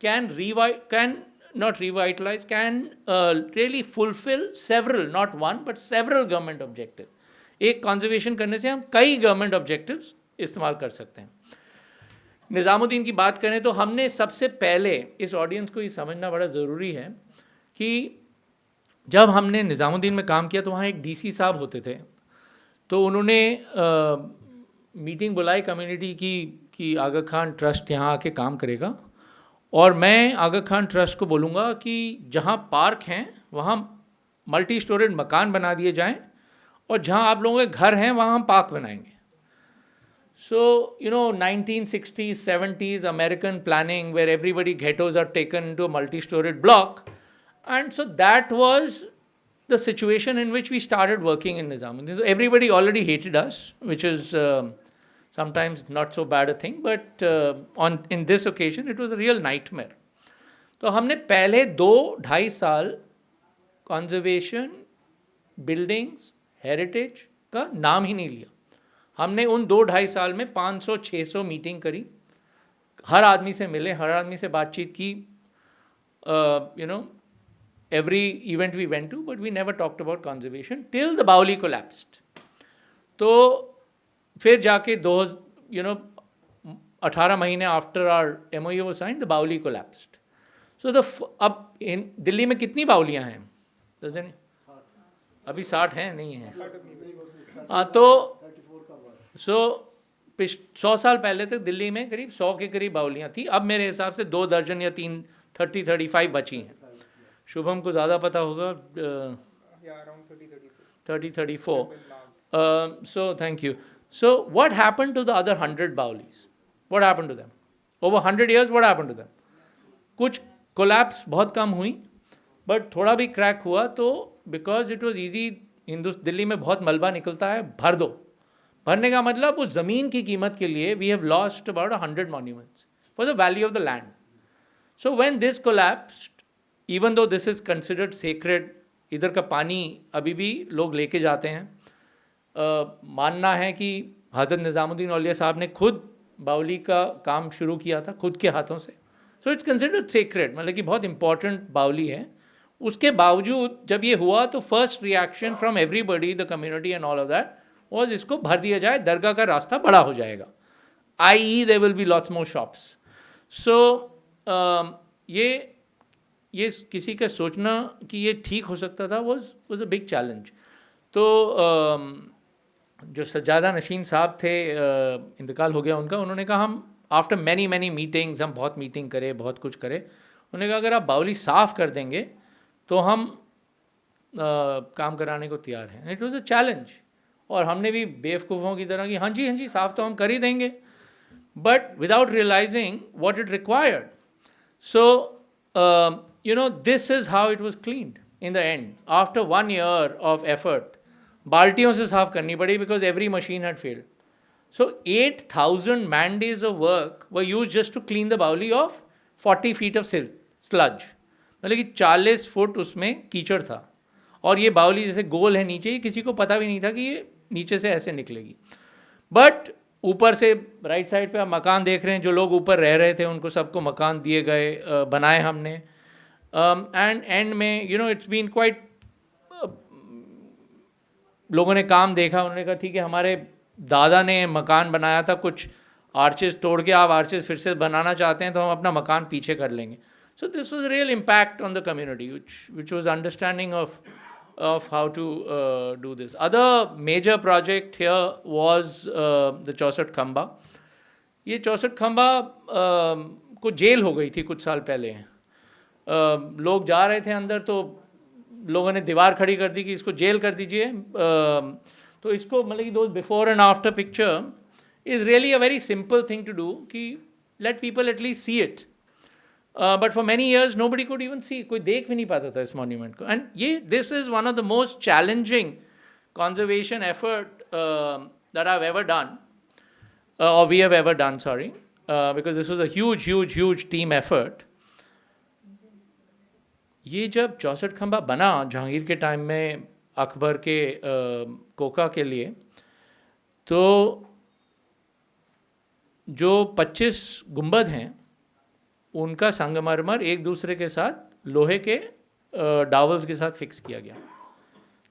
can really fulfill several, not one, but several government objectives. एक कंजर्वेशन करने से हम कई गवर्नमेंट ऑब्जेक्टिव्स इस्तेमाल कर सकते हैं। निज़ामुद्दीन की बात करें तो हमने सबसे पहले, इस ऑडियंस को ये समझना बड़ा ज़रूरी है कि जब हमने निज़ामुद्दीन में काम किया तो वहाँ एक डीसी साहब होते थे। तो उन्होंने मीटिंग बुलाई कम्युनिटी की कि आगा खान ट्रस्ट यहाँ आके काम करेगा और मैं आगा खान ट्रस्ट को बोलूँगा कि जहाँ पार्क हैं वहाँ मल्टी स्टोरेड मकान बना दिए जाएँ और जहाँ आप लोगों के घर हैं वहाँ हम पार्क बनाएंगे। So, 1960s, 70s American planning where everybody ghettos are taken into a multi-storied block. And so that was the situation in which we started working in Nizamuddin. So everybody already hated us, which is sometimes not so bad a thing, but in this occasion it was a real nightmare. तो हमने पहले 2-2.5 साल conservation, buildings, heritage का नाम ही नहीं लिया। हमने उन 2-2.5 साल में 500-600 मीटिंग करी, हर आदमी से मिले, हर आदमी से बातचीत की, every event we went to, but we never talked about conservation till the Baoli collapsed. तो फिर जाके 18 महीने after our MOU was signed, the Baoli collapsed. So अब दिल्ली में कितनी बाउलियाँ हैं? जैसे नहीं, अभी 60 हैं, नहीं है? हाँ, तो 100 साल पहले तक दिल्ली में करीब 100 के करीब बाउलियाँ थी. अब मेरे हिसाब से 2 दर्जन या 35 बची हैं. शुभम को ज़्यादा पता होगा. 34. So thank you. So what happened to the other 100 Baolis? What happened to them? Over 100 years, what happened to them? कुछ कोलैप्स बहुत कम हुई, बट थोड़ा भी क्रैक हुआ तो because it was easy. Delhi में बहुत मलबा निकलता है, भर दो. भरने का मतलब उस ज़मीन की कीमत के लिए we have lost about 100 monuments for the value of the land. So when this collapsed, even though this is considered sacred, इधर का पानी अभी भी लोग लेके जाते हैं. मानना है कि हज़रत निज़ामुद्दीन औलिया साहब ने खुद बाउली का काम शुरू किया था खुद के हाथों से. सो इट्स कंसिडर्ड सेक्रेड, मतलब कि बहुत इंपॉर्टेंट बाउली है. उसके बावजूद जब ये हुआ तो first reaction from everybody, the community and all of that was इसको भर दिया जाए, दरगाह का रास्ता बड़ा हो जाएगा, i.e. There will be lots more shops. So ये किसी का सोचना कि ये ठीक हो सकता था वाज अ बिग चैलेंज. तो जो सज्जादा नशीन साहब थे, इंतकाल हो गया उनका, उन्होंने कहा हम आफ्टर मैनी मीटिंग्स, हम बहुत मीटिंग करे, बहुत कुछ करे, उन्होंने कहा अगर आप बाउली साफ़ कर देंगे तो हम काम कराने को तैयार हैं. It was a challenge. और हमने भी बेवकूफ़ों की तरह कि हाँ जी साफ़ तो हम कर ही देंगे, but without realising what it required. So this is how it was cleaned in the end. After 1 year of effort बाल्टियों से साफ़ करनी पड़ी because every machine had failed. So 8,000 man days of work were used just to clean the Baoli of 40 feet of sludge. मतलब कि 40 फुट उसमें कीचड़ था, और ये बाउली जैसे गोल है नीचे, किसी को पता भी नहीं था कि ये नीचे से ऐसे निकलेगी. बट ऊपर से राइट साइड पे आप मकान देख रहे हैं, जो लोग ऊपर रह रहे थे उनको सबको मकान दिए गए, बनाए हमने. एंड एंड में इट्स बीन क्वाइट, लोगों ने काम देखा, उन्होंने कहा ठीक है हमारे दादा ने मकान बनाया था, कुछ आर्चेस तोड़ के आप आर्चेस फिर से बनाना चाहते हैं तो हम अपना मकान पीछे कर लेंगे. So this was real impact on the community which was understanding of how to do this. Other major project here was the 64 खंबा. ये 64 खंबा को जेल हो गई थी कुछ साल पहले. लोग जा रहे थे अंदर तो लोगों ने दीवार खड़ी कर दी कि इसको जेल कर दीजिए. तो इसको मतलब कि दो before and after picture is really a very simple thing to do कि let people at least see it. But for many years nobody could even see, कोई देख भी नहीं पाता था इस मॉन्यूमेंट को. एंड ये this is one of the most challenging conservation effort that I've ever done, or we have ever done, sorry, because this was a huge team effort. ये जब 64 खंबा बना जहांगीर के टाइम में अकबर के कोका के लिए, तो जो 25 गुंबद हैं उनका संगमरमर एक दूसरे के साथ लोहे के डावल्स के साथ फिक्स किया गया.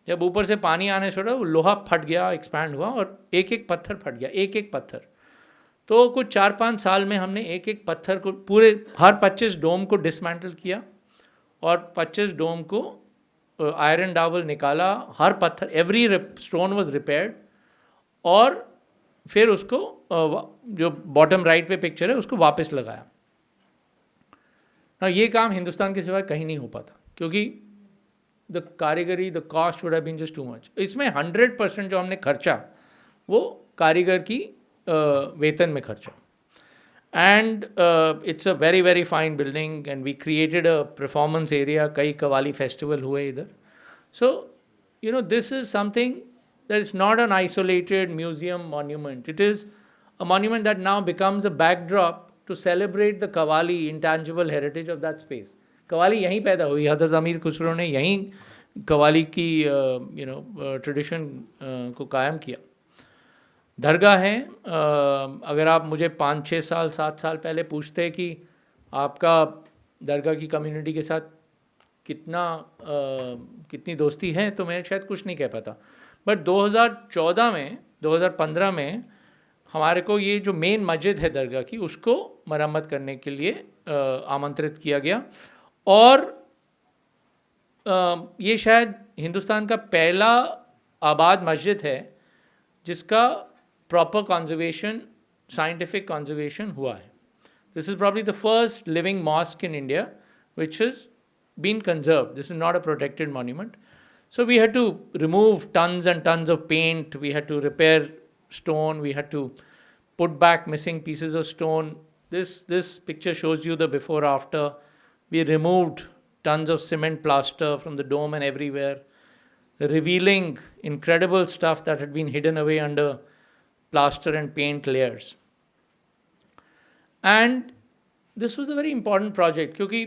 जब ऊपर से पानी आने छोड़ा वो लोहा फट गया, एक्सपैंड हुआ और एक एक पत्थर फट गया, एक एक पत्थर. तो कुछ 4-5 साल में हमने एक एक पत्थर को पूरे हर 25 डोम को डिसमेंटल किया और 25 डोम को आयरन डावल निकाला. हर पत्थर, एवरी स्टोन वाज रिपेयर्ड, और फिर उसको जो बॉटम राइट पे पिक्चर है उसको वापस लगाया. ये काम हिंदुस्तान के सिवाय कहीं नहीं हो पाता क्योंकि द कारीगरी, the cost would have been just too much. इसमें 100% जो हमने खर्चा वो कारीगर की वेतन में खर्चा. And it's a very fine building and we created a performance area. कई कवाली फेस्टिवल हुए इधर. So this is something that is not an isolated museum monument. It is a monument that now becomes a backdrop to celebrate the Qawwali intangible heritage of that space. Qawwali यहीं पैदा हुई. हज़रत अमीर खुसरो ने यहीं कवाली की ट्रेडिशन को कायम किया. दरगाह है. अगर आप मुझे 5-6 साल 7 साल पहले पूछते कि आपका दरगाह की कम्युनिटी के साथ कितनी दोस्ती है तो मैं शायद कुछ नहीं कह पाता. बट 2014 में 2015 में हमारे को ये जो मेन मस्जिद है दरगाह की उसको मरम्मत करने के लिए आमंत्रित किया गया। और ये शायद हिंदुस्तान का पहला आबाद मस्जिद है जिसका प्रॉपर कंजर्वेशन, साइंटिफिक कंजर्वेशन हुआ है। This is probably the first living mosque in India which has been conserved. This is not a protected monument. So we had to remove tons and tons of paint, we had to repair stone, we had to put back missing pieces of stone. This picture shows you the before after. We removed tons of cement plaster from the dome and everywhere, revealing incredible stuff that had been hidden away under plaster and paint layers. And this was a very important project क्योंकि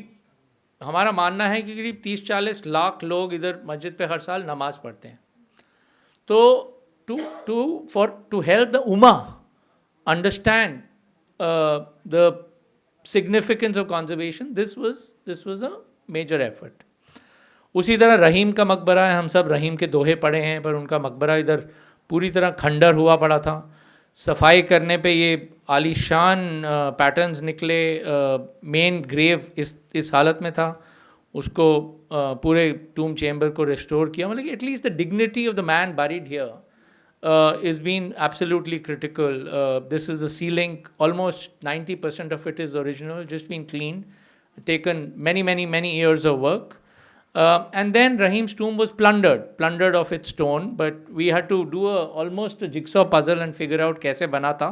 हमारा मानना है कि करीब 30-40 लाख लोग इधर मस्जिद पे हर साल नमाज पढ़ते हैं। तो टू हेल्प द उम्मा understand the significance of conservation, this was a major effort. उसी तरह रहीम का मकबरा है, हम सब रहीम के दोहे पढ़े हैं, पर उनका मकबरा इधर पूरी तरह खंडर हुआ पड़ा था। सफाई करने पे ये आलीशान पैटर्न्स निकले। मेन ग्रेव इस हालत में था, उसको पूरे टूम चेम्बर को रिस्टोर किया। मतलब कि at least the dignity of the man buried here is been absolutely critical. This is the ceiling, almost 90% of it is original, just been clean, taken many years of work. And then Rahim's tomb was plundered of its stone, but we had to do almost a jigsaw puzzle and figure out कैसे बना था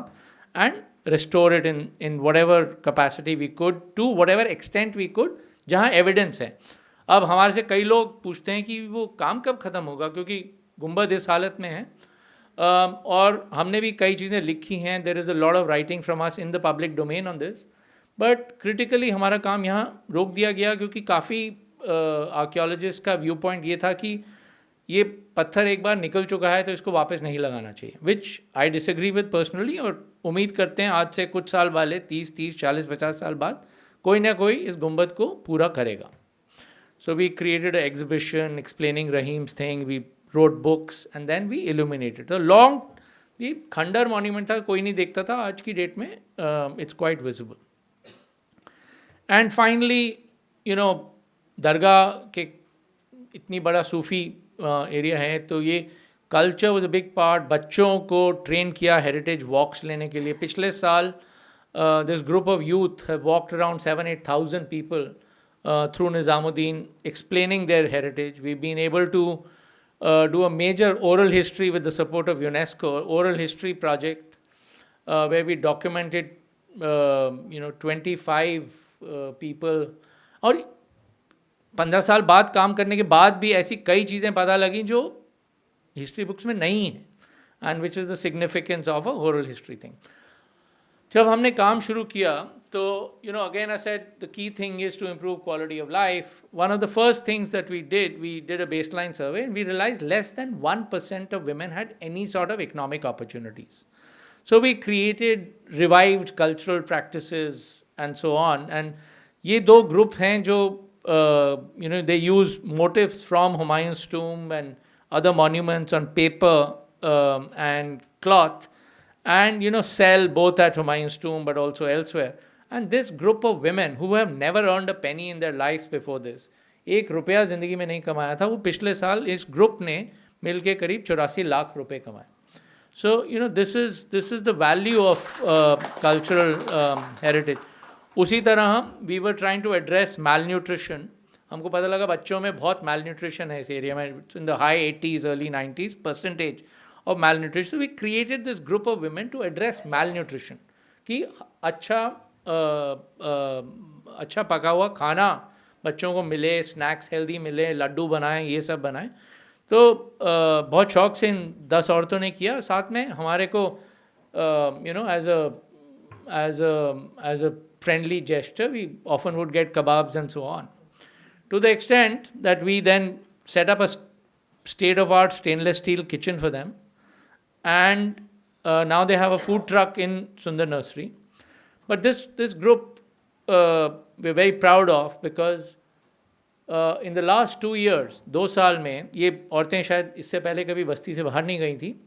and restore it in whatever capacity we could, to whatever extent we could, जहाँ evidence है। अब हमारे से कई लोग पूछते हैं कि वो काम कब ख़त्म होगा, क्योंकि गुंबद इस हालत में है। और हमने भी कई चीज़ें लिखी हैं, there is a lot of writing from us in the public domain on this, but critically हमारा काम यहाँ रोक दिया गया क्योंकि काफ़ी आर्कियोलॉजिस्ट का व्यू पॉइंट ये था कि ये पत्थर एक बार निकल चुका है तो इसको वापस नहीं लगाना चाहिए, विच आई डिसएग्री विद पर्सनली। और उम्मीद करते हैं आज से कुछ साल वाले 30, 40, 50 साल बाद कोई ना कोई इस गुंबद को पूरा करेगा। So we created a exhibition explaining Rahim's thing, we wrote books and then we illuminated. तो लॉन्ग ये खंडर मॉन्यूमेंट था, कोई नहीं देखता था, आज की डेट में it's quite visible. And finally दरगाह के इतनी बड़ा सूफ़ी एरिया है, तो ये culture was a big part. बच्चों को ट्रेन किया हेरिटेज वॉक्स लेने के लिए। पिछले साल this group of youth have walked around 7,000-8,000 people through Nizamuddin explaining their heritage. We been able to do a major oral history with the support of UNESCO, oral history project where we documented 25 people। और 15 साल बाद काम करने के बाद भी ऐसी कई चीज़ें पता लगी जो हिस्ट्री बुक्स में नहीं है, and which is the significance of a oral history thing. जब हमने काम शुरू किया तो again I said the key thing is to improve quality of life. One of the first things that we did a baseline survey, and we realized less than 1% of women had any sort of economic opportunities. So we created revived cultural practices and so on, and ये दो ग्रुप हैं जो they use motifs from Humayun's tomb and other monuments on paper and cloth, and sell both at Humayun's tomb but also elsewhere. And this group of women who have never earned a penny in their lives before this, एक रुपया ज़िंदगी में नहीं कमाया था, वो पिछले साल इस ग्रुप ने मिल के करीब 84 लाख रुपए कमाए। So this is the value of cultural heritage. उसी तरह हम we were trying to address malnutrition. हमको पता लगा बच्चों में बहुत malnutrition है इस एरिया में, in the high 80s, early 90s percentage of malnutrition. So we created this group of women to address malnutrition, कि अच्छा पका हुआ खाना बच्चों को मिले, स्नैक्स हेल्दी मिले, लड्डू बनाएं, ये सब बनाएं। तो बहुत शौक से इन 10 औरतों ने किया। साथ में हमारे को as a friendly gesture, we often would get kebabs and so on, to the extent that we then set up a state-of-art stainless steel kitchen for them, and now they have a food truck in Sundar Nursery. But this group we're very proud of, because in the last 2 years, 2 साल में, ये औरतें शायद इससे पहले कभी बस्ती से बाहर नहीं गई थी,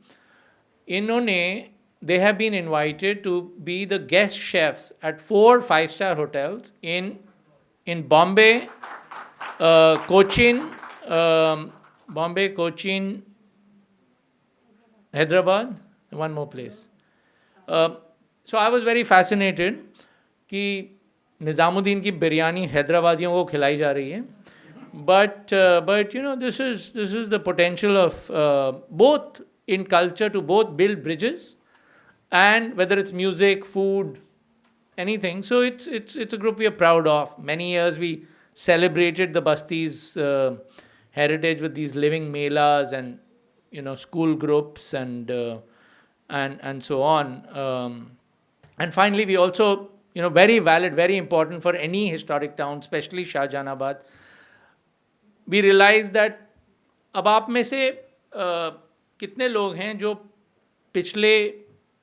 इन्होंने they have been invited to be the guest chefs at 4 5-star hotels in Bombay, Cochin, Hyderabad, one more place. So I was very fascinated कि निज़ामुद्दीन की बिरयानी हैदराबादियों को खिलाई जा रही है. But this is the potential of both in culture to both build bridges, and whether it's music, food, anything. So it's a group we are proud of. Many years we celebrated the Basti's heritage with these living melas and school groups and so on. And finally, we also very valid, very important for any historic town, especially Shahjahanabad. We realize that अब आप में से कितने लोग हैं जो पिछले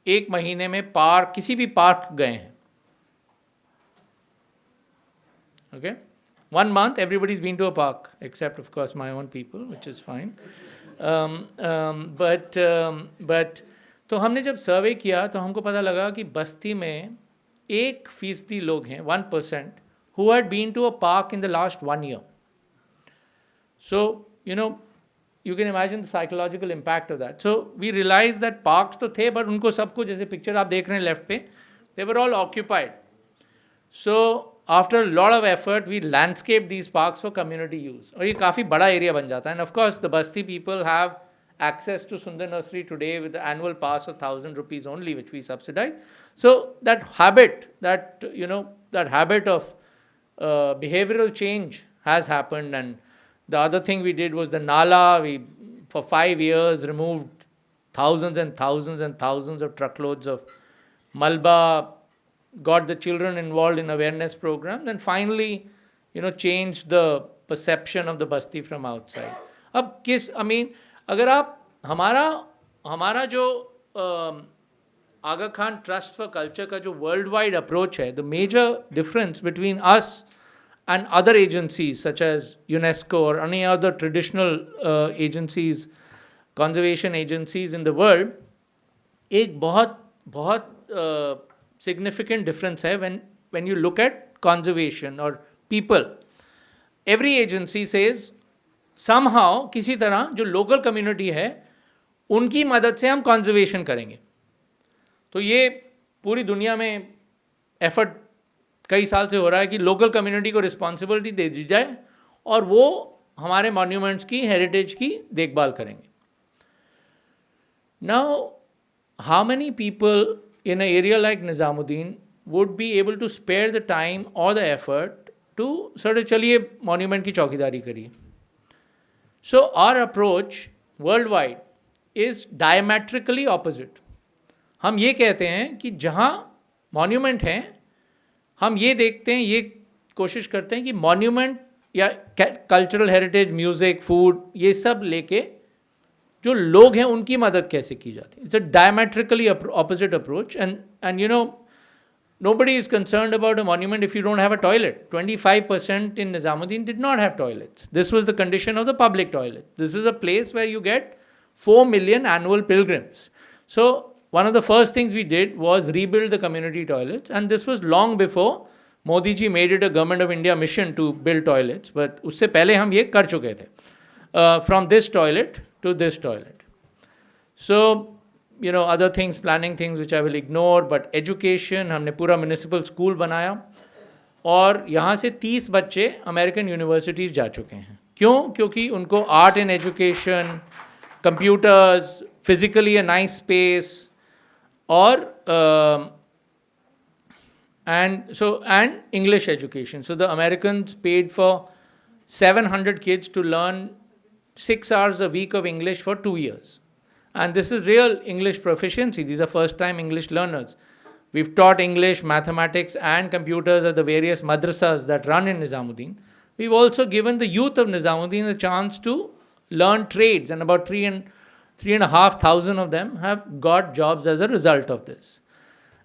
एक महीने में किसी भी पार्क गए हैं? Okay, 1 month everybody's been to a park except of course my own people, which is fine. But तो हमने जब सर्वे किया तो हमको पता लगा कि बस्ती में 1% लोग हैं, 1%, who had been to a park in the last 1 year. So, you can imagine the psychological impact of that. So, we realized that parks तो थे, but उनको सब कुछ, जैसे पिक्चर आप देख रहे हैं लेफ्ट पे, they were all occupied. So, after a lot of effort, we landscaped these parks for community use. और ये काफ़ी बड़ा एरिया बन जाता है. And of course, the Basti people have access to Sundar Nursery today with the annual pass of 1,000 rupees only, which we subsidize. So, that habit of behavioral change has happened. And the other thing we did was the Nala. We, for 5 years, removed thousands and thousands and thousands of truckloads of Malba, got the children involved in awareness programs, and finally, changed the perception of the Basti from outside. अगर आप हमारा जो Aga Khan Trust for Culture का जो वर्ल्ड वाइड अप्रोच है, the major difference between us and other agencies such as UNESCO or any other traditional agencies, conservation agencies in the world, एक बहुत significant difference है when you look at conservation or people. Every agency says somehow किसी तरह जो local community है उनकी मदद से हम conservation करेंगे. तो ये पूरी दुनिया में effort कई साल से हो रहा है कि लोकल कम्युनिटी को रिस्पॉन्सिबिलिटी दे दी जाए और वो हमारे मॉन्यूमेंट्स की, हेरिटेज की देखभाल करेंगे. Now how many people in a area like Nizamuddin would be able to spare the time और द एफर्ट टू सर चलिए मॉन्यूमेंट की चौकीदारी करिए. So our approach world wide is diametrically opposite. हम ये कहते हैं कि जहाँ मॉन्यूमेंट हैं हम ये देखते हैं, ये कोशिश करते हैं कि मॉन्यूमेंट या कल्चरल हेरिटेज, म्यूज़िक, फूड, ये सब लेके जो लोग हैं उनकी मदद कैसे की जाती है. It's a diametrically opposite approach. And nobody is concerned about a monument if you don't have a toilet. 25% in Nizamuddin did not have toilets. This was the condition of the public toilet. This is a place where you get 4 million annual pilgrims. So one of the first things we did was rebuild the community toilets, and this was long before Modi ji made it a Government of India mission to build toilets. But उससे पहले हम ये कर चुके थे, from this toilet to this toilet. So other things, planning things which I will ignore, but education, हमने पूरा म्यूनिसिपल स्कूल बनाया और यहाँ से 30 बच्चे अमेरिकन यूनिवर्सिटीज़ जा चुके हैं. क्यों? क्योंकि उनको art and education, computers, physically a nice space, or and English education. So the Americans paid for 700 kids to learn 6 hours a week of English for 2 years. And this is real English proficiency. These are first-time English learners. We've taught English, mathematics, and computers at the various madrasas that run in Nizamuddin. We've also given the youth of Nizamuddin a chance to learn trades, and about 3,500 of them have got jobs as a result of this.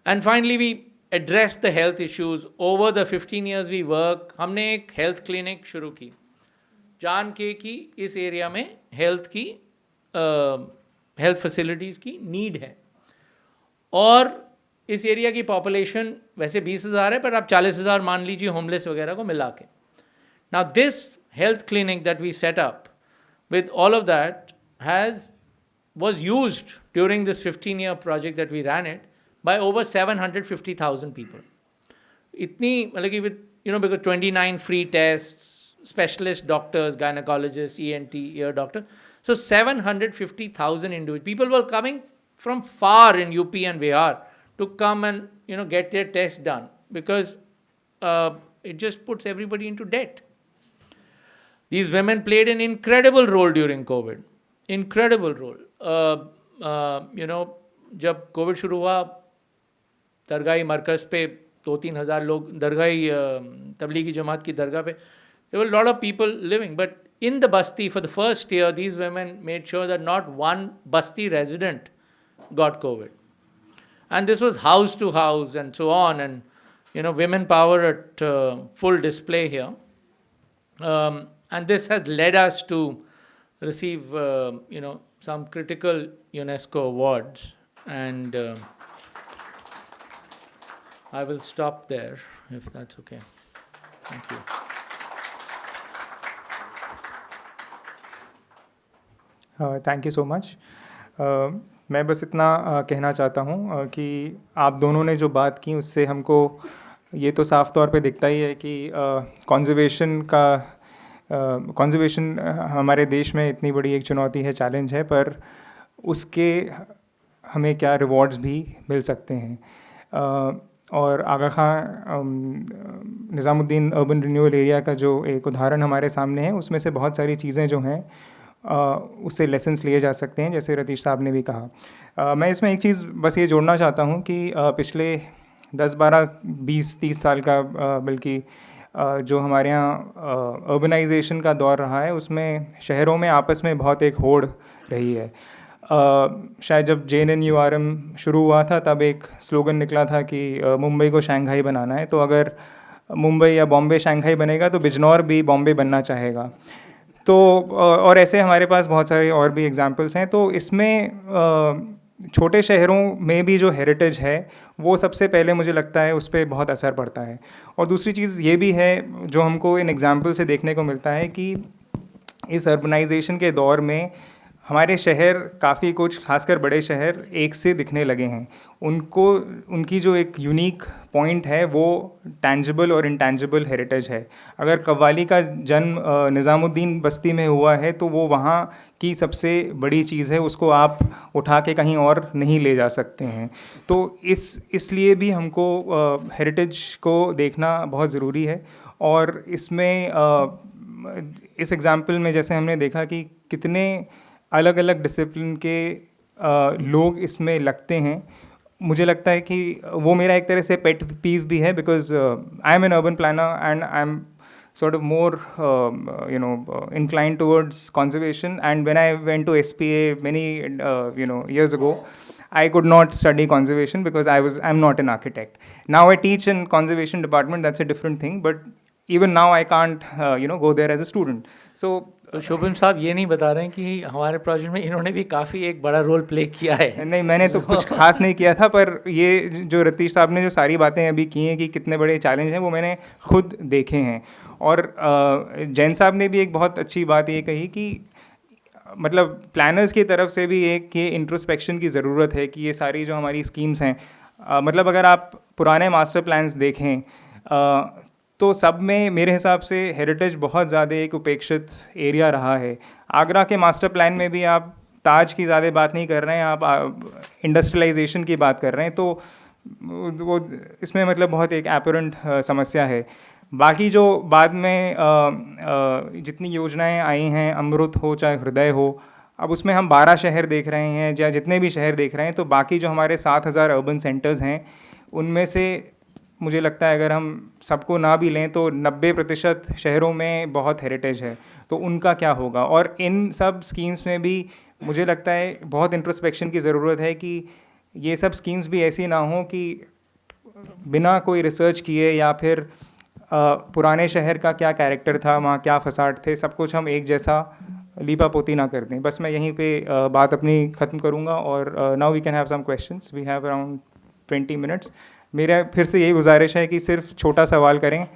And finally, we address the health issues. Over the 15 years we work, हमने एक health clinic शुरू की, जान के कि इस एरिया में हेल्थ फैसिलिटीज़ की नीड है. और इस एरिया की पॉपुलेशन वैसे 20,000 है, पर आप 40,000 मान लीजिए होमलेस वगैरह को मिला के. Now this health clinic that we set up with all of that was used during this 15-year project that we ran it by over 750,000 people. Itni, like with, because 29 free tests, specialist doctors, gynecologists, ENT, ear doctor. So 750,000 individuals. People were coming from far in UP and Bihar to come and, get their test done, because it just puts everybody into debt. These women played an incredible role during COVID. Incredible role. जब कोविड शुरू हुआ, दरगाही मरकज़ पे 2-3 हज़ार लोग, दरगाही तबलीगी जमात की दरगाह पे, there were a lot of people living. But in the Basti, for the first year, these women made sure that not one Basti resident got COVID. And this was house to house and so on. And, women power at full display here. And this has led us to receive, some critical UNESCO awards. And I will stop there, if that's okay. Thank you. Thank you so much. मैं बस इतना कहना चाहता हूँ कि आप दोनों ने जो बात की उससे हमको ये तो साफ तौर पे दिखता ही है कि कंजर्वेशन हमारे देश में इतनी बड़ी एक चुनौती है, चैलेंज है, पर उसके हमें क्या रिवॉर्ड्स भी मिल सकते हैं. और आगा खां निज़ामुद्दीन अर्बन रिन्यूअल एरिया का जो एक उदाहरण हमारे सामने है, उसमें से बहुत सारी चीज़ें जो हैं उससे लेसन्स लिए जा सकते हैं, जैसे रतीश साहब ने भी कहा. मैं इसमें एक चीज़ बस ये जोड़ना चाहता हूँ कि पिछले 10-12-20-30 साल का बल्कि जो हमारे यहाँ अर्बनाइजेशन का दौर रहा है, उसमें शहरों में आपस में बहुत एक होड़ रही है. शायद जब JNNURM शुरू हुआ था तब एक स्लोगन निकला था कि मुंबई को शंघाई बनाना है, तो अगर मुंबई या बॉम्बे शंघाई बनेगा तो बिजनौर भी बॉम्बे बनना चाहेगा. तो और ऐसे हमारे पास बहुत सारे और भी एग्जांपल्स हैं. तो इसमें छोटे शहरों में भी जो हेरिटेज है वो सबसे पहले मुझे लगता है उस पर बहुत असर पड़ता है. और दूसरी चीज़ ये भी है जो हमको इन एग्जांपल से देखने को मिलता है कि इस अर्बनाइजेशन के दौर में हमारे शहर काफ़ी कुछ, खासकर बड़े शहर, एक से दिखने लगे हैं. उनकी जो एक यूनिक पॉइंट है वो टैंजिबल और इंटैंजिबल हेरिटेज है. अगर कव्वाली का जन्म निज़ामुद्दीन बस्ती में हुआ है तो वो वहाँ की सबसे बड़ी चीज़ है, उसको आप उठा के कहीं और नहीं ले जा सकते हैं. तो इसलिए भी हमको हेरिटेज को देखना बहुत ज़रूरी है. और इसमें इस एग्ज़ाम्पल में जैसे हमने देखा कि कितने अलग अलग डिसिप्लिन के लोग इसमें लगते हैं, मुझे लगता है कि वो मेरा एक तरह से पेट पीव भी है, because I am an urban planner and I am sort of more inclined towards conservation. And when I went to SPA many years ago, I could not study conservation because I'm not an architect. Now I teach in conservation department, that's a different thing, but even now I can't go there as a student. So Shubham साहब ये नहीं बता रहे हैं कि हमारे प्रोजेक्ट में इन्होंने भी काफ़ी एक बड़ा रोल प्ले किया है. नहीं, मैंने तो कुछ खास नहीं किया था, पर ये जो रतीश साहब ने जो सारी बातें अभी की हैं कि कितने बड़े चैलेंज हैं, वो मैंने खुद देखे हैं. और जैन साहब ने भी एक बहुत अच्छी बात ये कही कि मतलब प्लानर्स की तरफ से भी एक ये इंट्रोस्पेक्शन की ज़रूरत है कि ये सारी जो हमारी स्कीम्स हैं, मतलब अगर आप पुराने मास्टर प्लान्स देखें तो सब में मेरे हिसाब से हेरिटेज बहुत ज़्यादा एक उपेक्षित एरिया रहा है. आगरा के मास्टर प्लान में भी आप ताज की ज़्यादा बात नहीं कर रहे हैं, आप इंडस्ट्रियलाइजेशन की बात कर रहे हैं, तो वो इसमें मतलब बहुत एक एपरेंट समस्या है. बाकी जो बाद में जितनी योजनाएं आई हैं, अमृत हो चाहे हृदय हो, अब उसमें हम 12 शहर देख रहे हैं या जितने भी शहर देख रहे हैं, तो बाकी जो हमारे 7,000 अर्बन सेंटर्स हैं उनमें से मुझे लगता है अगर हम सबको ना भी लें तो 90% शहरों में बहुत हेरिटेज है, तो उनका क्या होगा. और इन सब स्कीम्स में भी मुझे लगता है बहुत इंट्रोस्पेक्शन की ज़रूरत है कि ये सब स्कीम्स भी ऐसी ना हों कि बिना कोई रिसर्च किए या फिर पुराने शहर का क्या कैरेक्टर था, वहाँ क्या फसाड थे, सब कुछ हम एक जैसा लीपा पोती ना कर दें। बस मैं यहीं पे बात अपनी ख़त्म करूँगा और now we can have some questions, we have around 20 minutes. मेरा फिर से यही गुजारिश है कि सिर्फ छोटा सवाल करें,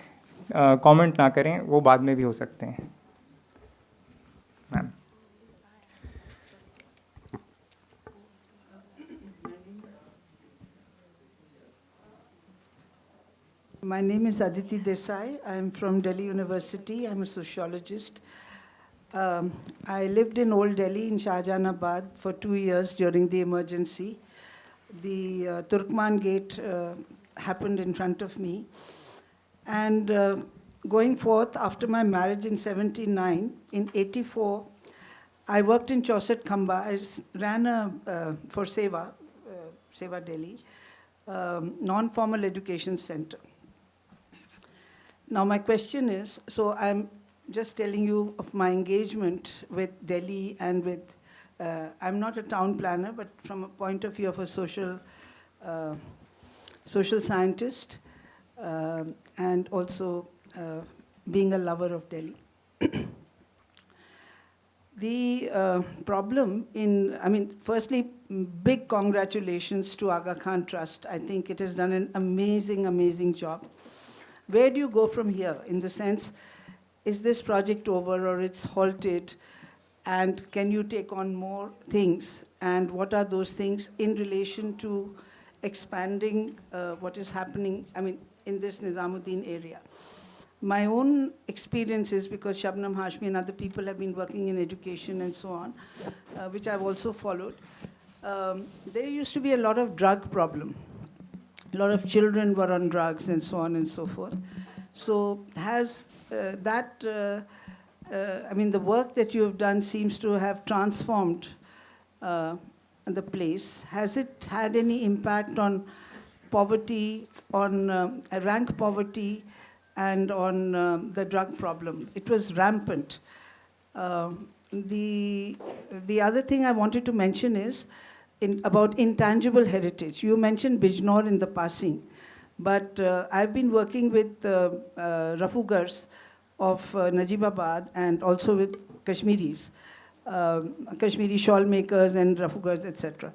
कमेंट ना करें, वो बाद में भी हो सकते हैं। Ma'am. My name is Aditi Desai. I am from Delhi University. I'm a sociologist. I lived in Old Delhi in Shahjahanabad for 2 years during the emergency. The Turkman Gate happened in front of me. And going forth, after my marriage in 79, in 84, I worked in Chauset Khamba. I ran for Seva Delhi, non-formal education center. Now my question is, so I'm just telling you of my engagement with Delhi and with, I'm not a town planner, but from a point of view of a social scientist, and also being a lover of Delhi. The problem firstly, big congratulations to Aga Khan Trust. I think it has done an amazing, amazing job. Where do you go from here? In the sense, is this project over or it's halted? And can you take on more things? And what are those things in relation to expanding what is happening, in this Nizamuddin area? My own experience is, because Shabnam Hashmi and other people have been working in education and so on, which I've also followed, there used to be a lot of drug problem. A lot of children were on drugs and so on and so forth. So has the work that you have done seems to have transformed the place. Has it had any impact on poverty, on rank poverty, and on the drug problem? It was rampant. The other thing I wanted to mention is about intangible heritage. You mentioned Bijnor in the passing, but I've been working with Rafugars of Najibabad and also with Kashmiris, Kashmiri shawl makers and Rafugars, etc.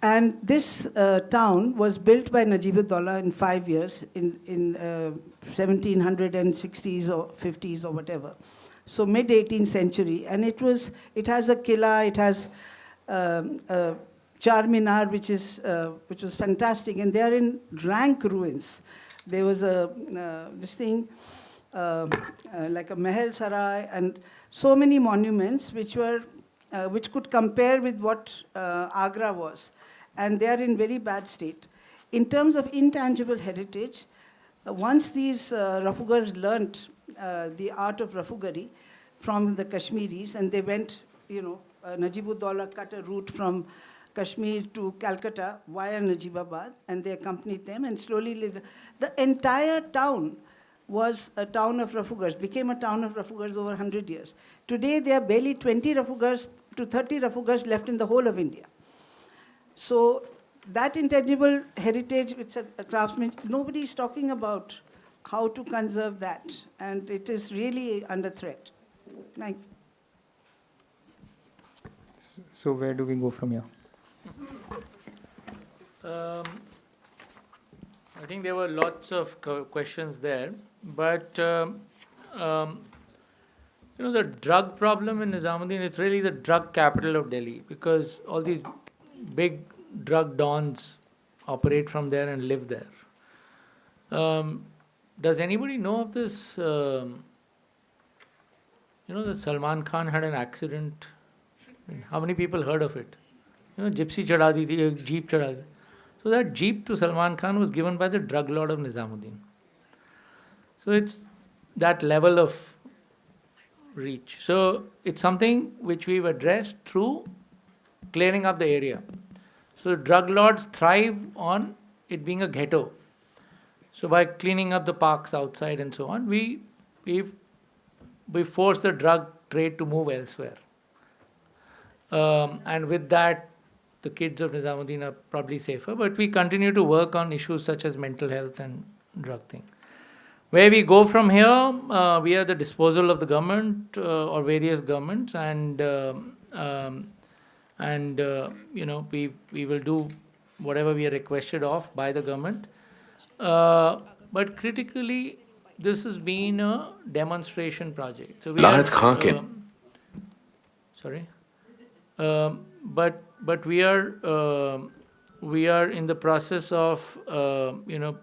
And this town was built by Najibullah in 5 years, in 1760s or 50s or whatever. So mid 18th century, and it has a killa, it has Charminar, which was fantastic, and they are in rank ruins. There was this thing like a Mahal Sarai, and so many monuments which could compare with what Agra was, and they are in very bad state. In terms of intangible heritage, once these Rafugars learnt the art of Rafugari from the Kashmiris, and they went, Najibullah cut a route from Kashmir to Calcutta via Najibabad, and they accompanied them, and slowly the entire town was a town of Rafugars, became a town of Rafugars over 100 years. Today, there are barely 20 Rafugars to 30 Rafugars left in the whole of India. So that intangible heritage, it's a craftsman, nobody is talking about how to conserve that, and it is really under threat. Thank you. So where do we go from here? I think there were lots of questions there, but the drug problem in Nizamuddin, it's really the drug capital of Delhi, because all these big drug dons operate from there and live there. Does anybody know of this? That Salman Khan had an accident. How many people heard of it? Gypsy chada di thi, ek jeep chada di. So that jeep to Salman Khan was given by the drug lord of Nizamuddin. So it's that level of reach. So it's something which we've addressed through clearing up the area. So drug lords thrive on it being a ghetto. So by cleaning up the parks outside and so on, we force the drug trade to move elsewhere. And with that, the kids of Nizamuddin are probably safer. But we continue to work on issues such as mental health and drug thing. Where we go from here, we are the disposal of the government or various governments, and we will do whatever we are requested of by the government. But critically, this has been a demonstration project. So we Lahat are, Khan ke sorry, but we are in the process of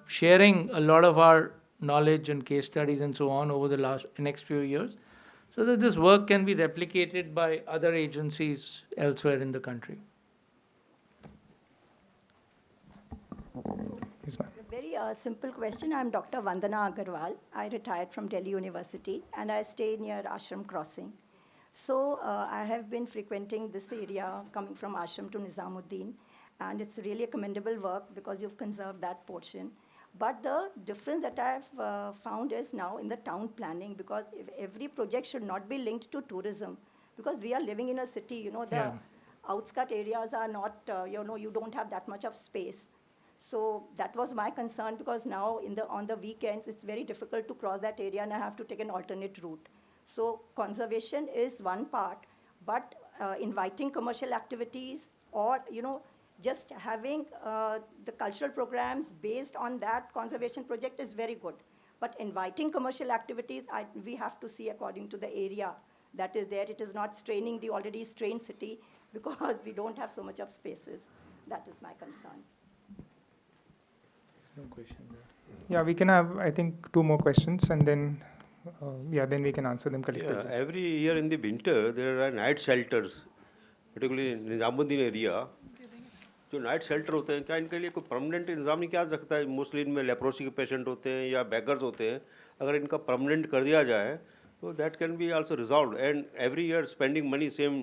sharing a lot of our knowledge and case studies and so on over the next few years, so that this work can be replicated by other agencies elsewhere in the country. Yes, ma'am. A very simple question. I'm Dr. Vandana Agarwal. I retired from Delhi University and I stay near Ashram Crossing. So I have been frequenting this area coming from Ashram to Nizamuddin, and it's really a commendable work because you've conserved that portion. But the difference that I've found is now in the town planning, because if every project should not be linked to tourism, because we are living in a city, the outskirt areas are not, you don't have that much of space. So that was my concern, because now on the weekends, it's very difficult to cross that area and I have to take an alternate route. So conservation is one part, but inviting commercial activities or, just having the cultural programs based on that conservation project is very good. But inviting commercial activities, we have to see according to the area that is there. It is not straining the already strained city because we don't have so much of spaces. That is my concern. No question there. Yeah, we can have, I think, 2 more questions, and then, then we can answer them Yeah, collectively. every year in the winter there are night shelters, particularly in Nizamuddin area. जो नाइट शेल्टर होते हैं, क्या इनके लिए कोई परमानेंट इंतजाम नहीं किया जा सकता है? मोस्टली इनमें लेप्रोसी के पेशेंट होते हैं या बेगर्स होते हैं, अगर इनका परमानेंट कर दिया जाए तो that can be also resolve. And every year spending money same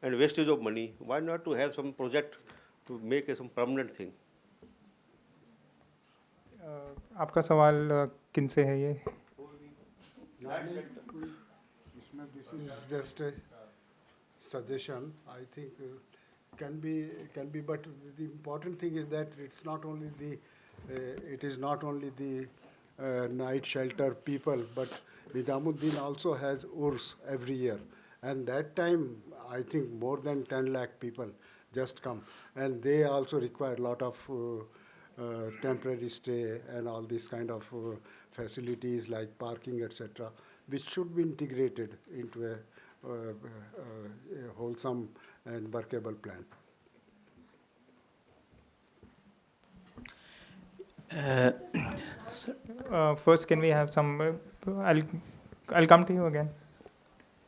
and wastage of money, why not to have some project to make some permanent thing? आपका सवाल किन से है ये? This is just a suggestion. I think can be, but the important thing is that it is not only the night shelter people, but Nizamuddin also has Urs every year, and that time I think more than 10 lakh people just come, and they also require a lot of temporary stay and all these kind of facilities like parking, etc., which should be integrated into a wholesome and workable plan. First, can we have some? I'll come to you again.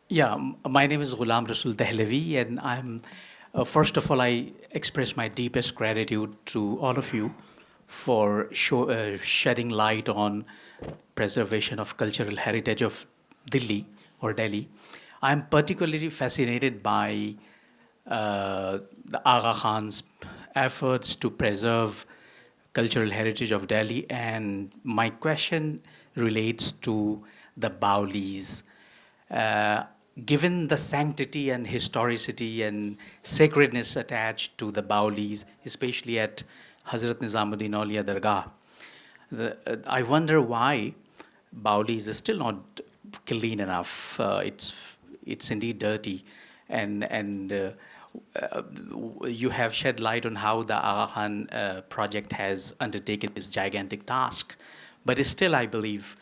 Yeah, my name is Ghulam Rasul Dehlavi, and I'm first of all, I express my deepest gratitude to all of you for shedding light on preservation of cultural heritage of Delhi or Delhi. I'm particularly fascinated by the Aga Khan's efforts to preserve cultural heritage of Delhi, and my question relates to the Baolis. Given the sanctity and historicity and sacredness attached to the Baolis, especially at Hazrat Nizamuddin Auliya Dargah, I wonder why Baolis is still not clean enough. It's indeed dirty, and you have shed light on how the Aga Khan project has undertaken this gigantic task, but it's still, I believe,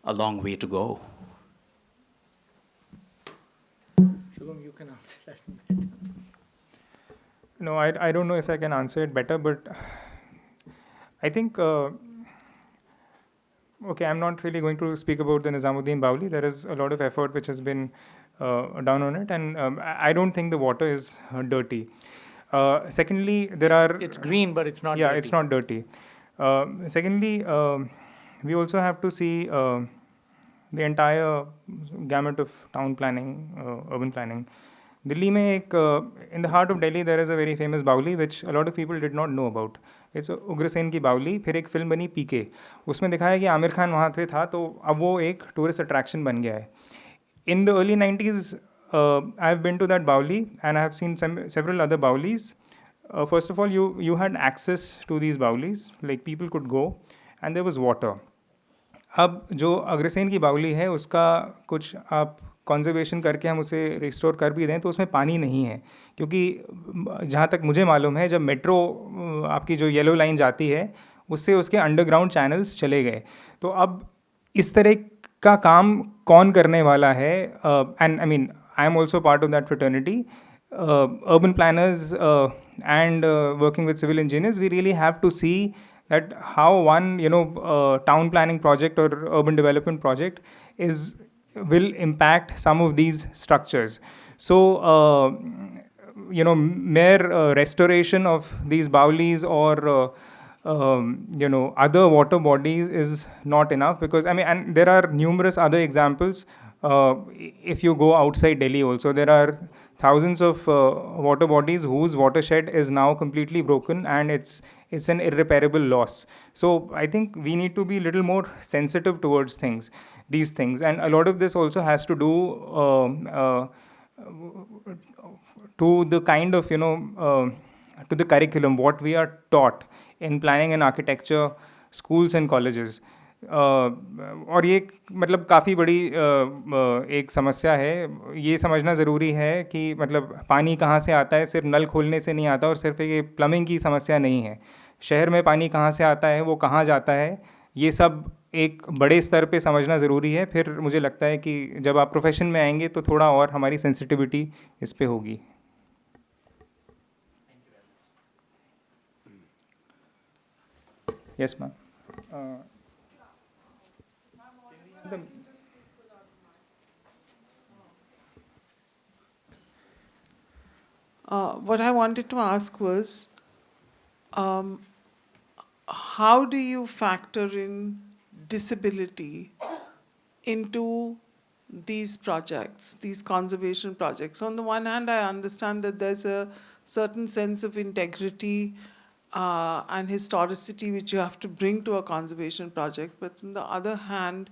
a long way to go. Shubham, you can answer that better. No, I don't know if I can answer it better, but I think, okay, I'm not really going to speak about the Nizamuddin Baoli. There is a lot of effort which has been done on it, and I don't think the water is dirty. Secondly, there are... It's green, but it's not Yeah, dirty. it's not dirty. Secondly, we also have to see the entire gamut of town planning, urban planning. Delhi mein in the heart of Delhi, there is a very famous Baoli, which a lot of people did not know about. It's Ugrasen की बावली. फिर एक फिल्म बनी पीके, उसमें दिखाया कि आमिर खान वहाँ पे था, तो अब वो एक टूरिस्ट अट्रैक्शन बन गया है. In the early 90s, I've been to that Baoli, and I have seen several other Baolis. First of all, you had access to these Baolis, like people could go, and there was water. अब जो अग्रसेन की बावली है उसका कुछ आप कंजर्वेशन करके हम उसे रिस्टोर कर भी दें तो उसमें पानी नहीं है, क्योंकि जहाँ तक मुझे मालूम है जब मेट्रो आपकी जो येलो लाइन जाती है उससे उसके अंडरग्राउंड चैनल्स चले गए। तो अब इस तरह का काम कौन करने वाला है? And I mean I am also part of that fraternity. Urban planners and working with civil engineers, we really have to see that how one town planning project or urban development project will impact some of these structures. So mere restoration of these baulis or other water bodies is not enough, because I mean, and there are numerous other examples. If you go outside Delhi also, there are thousands of water bodies whose watershed is now completely broken, and it's an irreparable loss. So I think we need to be a little more sensitive towards these things, and a lot of this also has to do to the kind of to the curriculum, what we are taught in planning and architecture schools and colleges. और ये मतलब काफ़ी बड़ी एक समस्या है। ये समझना ज़रूरी है कि मतलब पानी कहाँ से आता है, सिर्फ नल खोलने से नहीं आता, और सिर्फ ये प्लम्बिंग की समस्या नहीं है। शहर में पानी कहाँ से आता है, वो कहाँ जाता है, ये सब एक बड़े स्तर पे समझना ज़रूरी है। फिर मुझे लगता है कि जब आप प्रोफेशन में आएंगे तो थोड़ा और हमारी सेंसिटिविटी इस पे होगी। Yes ma'am. What I wanted to ask was, how do you factor in disability into these projects, these conservation projects? On the one hand, I understand that there's a certain sense of integrity and historicity which you have to bring to a conservation project, but on the other hand,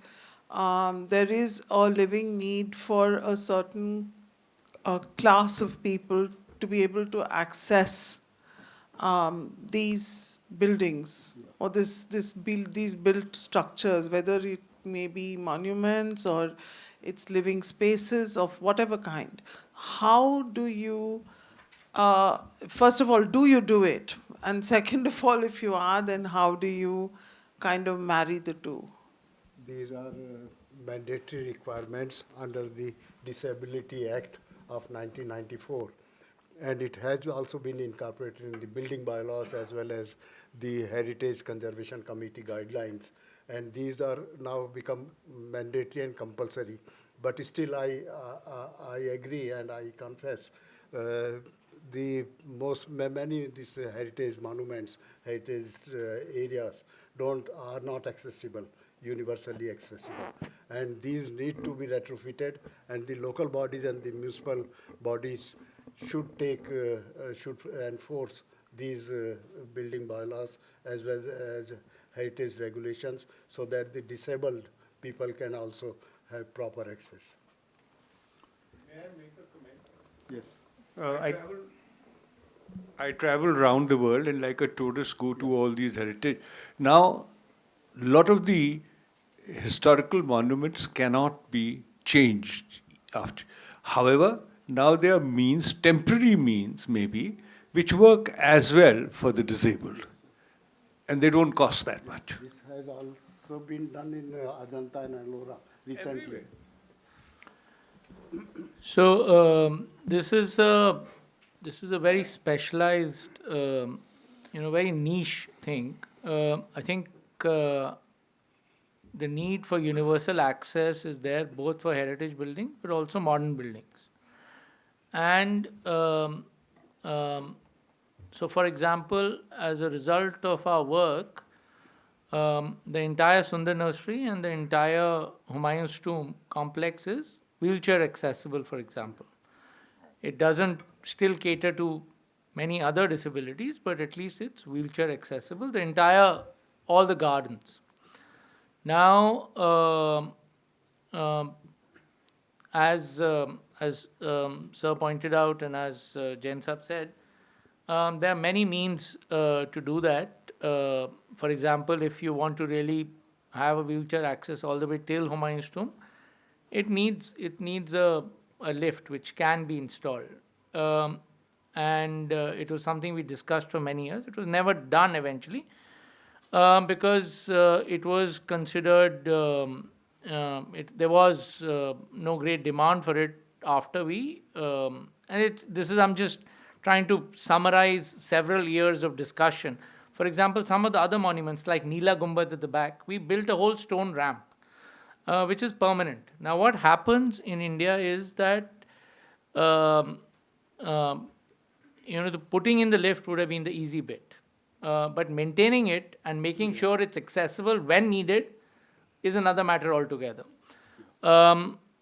there is a living need for a certain class of people to be able to access these buildings or these built structures, whether it may be monuments or it's living spaces of whatever kind. How do you, first of all, do you do it? And second of all, if you are, then how do you kind of marry the two? These are mandatory requirements under the Disability Act of 1994. And it has also been incorporated in the building bylaws as well as the Heritage Conservation Committee guidelines. And these are now become mandatory and compulsory. But still, I agree and I confess, many of these heritage monuments, heritage areas are not accessible, universally accessible. And these need to be retrofitted, and the local bodies and the municipal bodies should enforce these building bylaws as well as heritage regulations, so that the disabled people can also have proper access. May I make a comment? Yes. I travel around the world and like a tourist go to all these heritage. Now, a lot of the historical monuments cannot be changed after. However, now there are means, temporary means maybe, which work as well for the disabled. And they don't cost that much. This has also been done in Ajanta and Ellora recently. Everywhere. So this is a very specialized, very niche thing. I think the need for universal access is there both for heritage building but also modern buildings. And so, for example, as a result of our work, the entire Sundar Nursery and the entire Humayun's Tomb complex is wheelchair accessible, for example. It doesn't still cater to many other disabilities, but at least it's wheelchair accessible, all the gardens. Now, as Sir pointed out and as Jain Sahab said, there are many means to do that. For example, if you want to really have a wheelchair access all the way till Humayun's tomb, it needs a lift which can be installed. And it was something we discussed for many years. It was never done eventually because it was considered, there was no great demand for it after we, I'm just trying to summarize several years of discussion. For example, some of the other monuments like Neela Gumbad at the back, we built a whole stone ramp, which is permanent. Now, what happens in India is that um, um, the putting in the lift would have been the easy bit. But maintaining it and making sure it's accessible when needed is another matter altogether.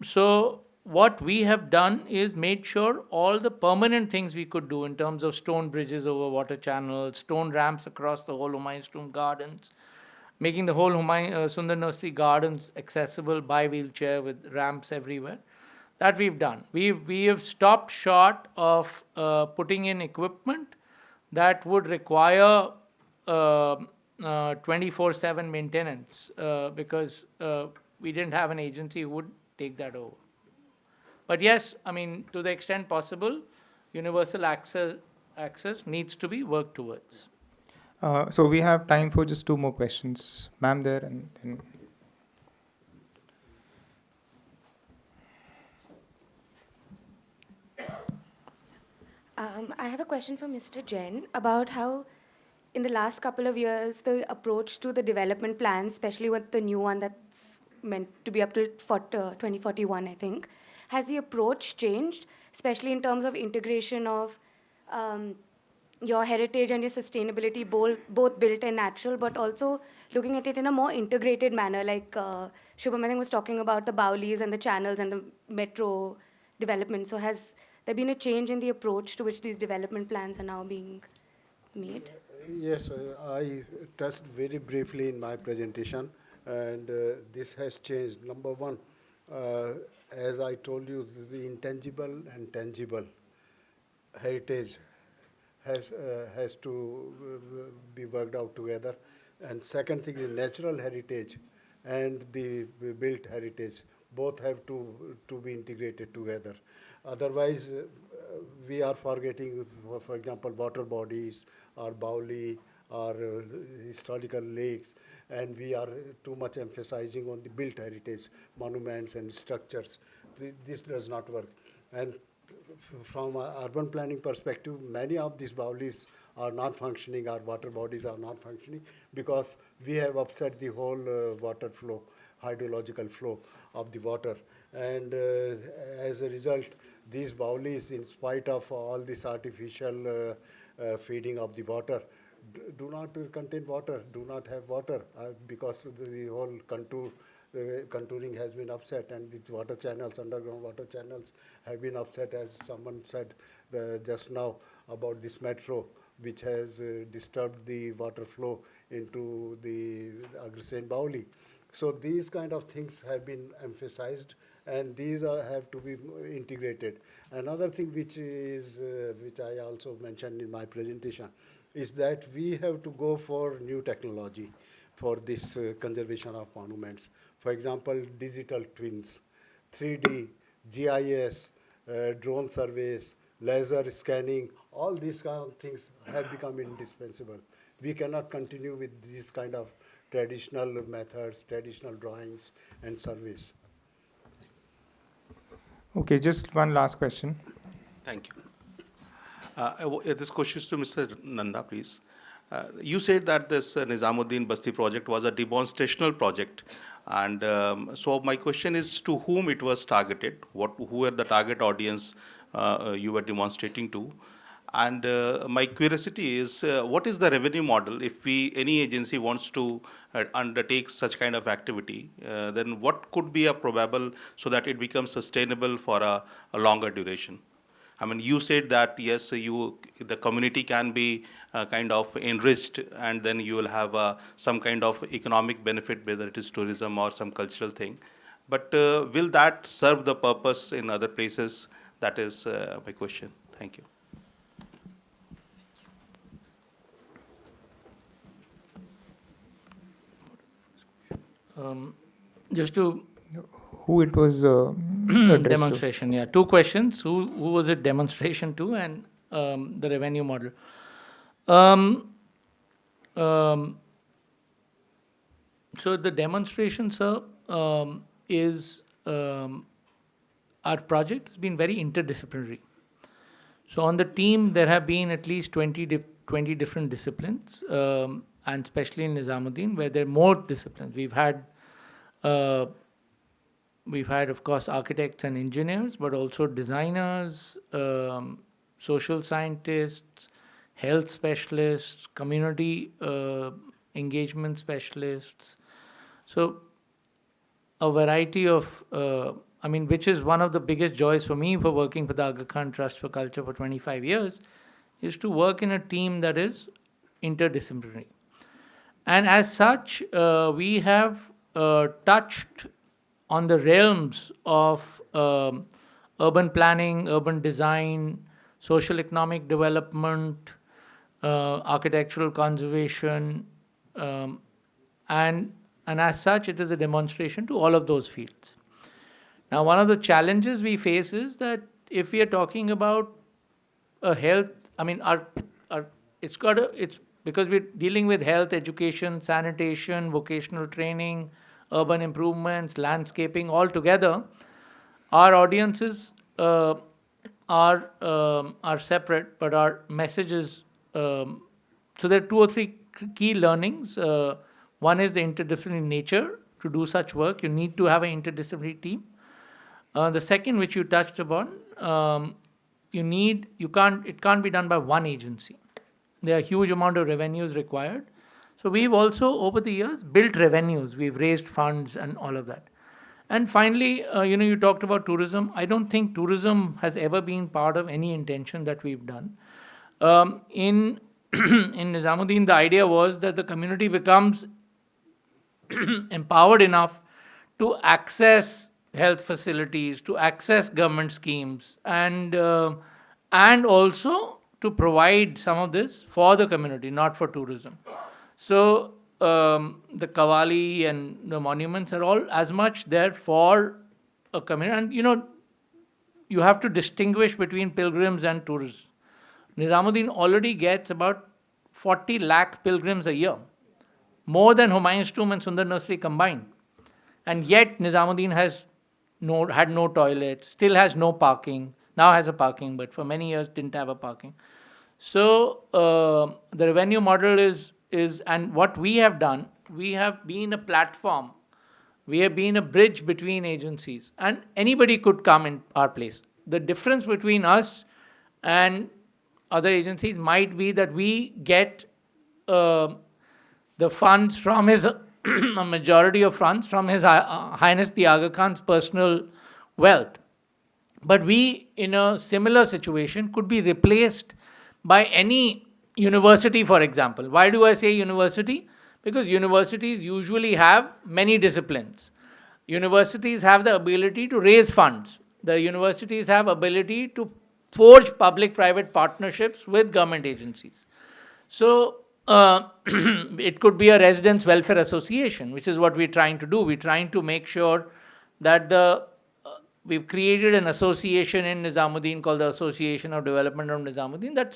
So what we have done is made sure all the permanent things we could do in terms of stone bridges over water channels, stone ramps across the whole Humayun's Tomb gardens, making the whole Sundar Nursery gardens accessible by wheelchair with ramps everywhere. That we've done. We have stopped short of putting in equipment that would require 24/7 maintenance because we didn't have an agency who would take that over. But yes, I mean, to the extent possible, universal access needs to be worked towards. So we have time for just two more questions. Ma'am there and then. I have a question for Mr. Jain about how, in the last couple of years, the approach to the development plans, especially with the new one that's meant to be up to 2041, I think, has the approach changed, especially in terms of integration of your heritage and your sustainability, both built and natural, but also looking at it in a more integrated manner, like Shubham, I think, was talking about the Baulis and the channels and the metro development. So has there been a change in the approach to which these development plans are now being made? Yes, I touched very briefly in my presentation, and this has changed. Number one, as I told you, the intangible and tangible heritage has to be worked out together. And second thing is natural heritage and the built heritage. Both have to be integrated together. Otherwise, we are forgetting, for example, water bodies, or Bauli, or historical lakes, and we are too much emphasizing on the built heritage, monuments and structures. This does not work. And from an urban planning perspective, many of these Baulis are not functioning, our water bodies are not functioning, because we have upset the whole water flow, hydrological flow of the water. And as a result, these Baulis, in spite of all this artificial feeding of the water, do not contain water, do not have water, because the whole contouring has been upset, and the water channels, underground water channels, have been upset, as someone said just now about this metro, which has disturbed the water flow into the Agrasen Bauli. So these kind of things have been emphasized, and these have to be integrated. Another thing which I also mentioned in my presentation is that we have to go for new technology for this conservation of monuments. For example, digital twins, 3D, GIS, drone surveys, laser scanning, all these kind of things have become indispensable. We cannot continue with these kind of traditional methods, traditional drawings and surveys. Okay, just one last question. Thank you. This question is to Mr. Nanda, please. You said that this Nizamuddin Basti project was a demonstrational project. And so my question is, to whom it was targeted? Who were the target audience you were demonstrating to? And my curiosity is, what is the revenue model if any agency wants to undertake such kind of activity? Then what could be a probable so that it becomes sustainable for a longer duration? I mean, you said that yes, the community can be kind of enriched, and then you will have some kind of economic benefit, whether it is tourism or some cultural thing. But will that serve the purpose in other places? That is my question. Thank you. Just to Who it was addressed to? demonstration, yeah. Two questions. Who was it demonstration to, and the revenue model. So the demonstration, sir, is our project has been very interdisciplinary. So on the team, there have been at least 20 different disciplines, and especially in Nizamuddin, where there are more disciplines. We've had, of course, architects and engineers, but also designers, social scientists, health specialists, community engagement specialists. So a variety of, which is one of the biggest joys for me for working for the Aga Khan Trust for Culture for 25 years, is to work in a team that is interdisciplinary. And as such, we have touched on the realms of urban planning, urban design, social economic development, architectural conservation, and as such, it is a demonstration to all of those fields. Now, one of the challenges we face is that if we are talking about a health, it's because we're dealing with health, education, sanitation, vocational training, urban improvements, landscaping, all together. Our audiences are separate, but our messages. So there are two or three key learnings. One is the interdisciplinary nature. To do such work, you need to have an interdisciplinary team. The second, which you touched upon, it can't be done by one agency. There are a huge amount of revenues required. So we've also, over the years, built revenues. We've raised funds and all of that. And finally, you talked about tourism. I don't think tourism has ever been part of any intention that we've done. In Nizamuddin, the idea was that the community becomes empowered enough to access health facilities, to access government schemes, and also to provide some of this for the community, not for tourism. So the Qawwali and the monuments are all as much there for a community. And you have to distinguish between pilgrims and tourists. Nizamuddin already gets about 40 lakh pilgrims a year, more than Humayun's Tomb and Sundar Nursery combined. And yet Nizamuddin had no toilets, still has no parking, now has a parking, but for many years didn't have a parking. So the revenue model is, and what we have done, we have been a platform, we have been a bridge between agencies, and anybody could come in our place. The difference between us and other agencies might be that we get the funds from a majority of funds from His Highness the Aga Khan's personal wealth. But we, in a similar situation, could be replaced by any university, for example. Why do I say university? Because universities usually have many disciplines. Universities have the ability to raise funds. The universities have ability to forge public-private partnerships with government agencies. So it could be a residents' welfare association, which is what we're trying to do. We're trying to make sure that we've created an association in Nizamuddin called the Association of Development of Nizamuddin that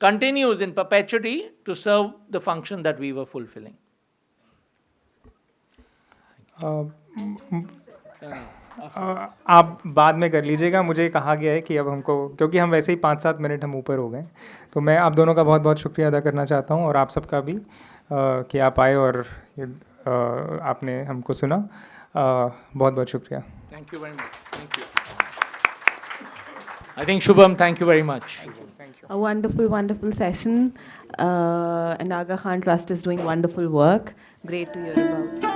continues in perpetuity to serve the function that we were fulfilling. आप बाद में कर लीजिएगा. मुझे कहा गया है कि अब हमको, क्योंकि हम वैसे ही 5-7 मिनट हम ऊपर हो गए, तो मैं आप दोनों का बहुत बहुत शुक्रिया अदा करना चाहता हूं, और आप सबका भी कि आप आए और आपने हमको सुना. बहुत बहुत शुक्रिया. Thank you very much. Thank you. I think Shubham, thank you very much. Thank you. A wonderful, wonderful session. And Aga Khan Trust is doing wonderful work. Great to hear about.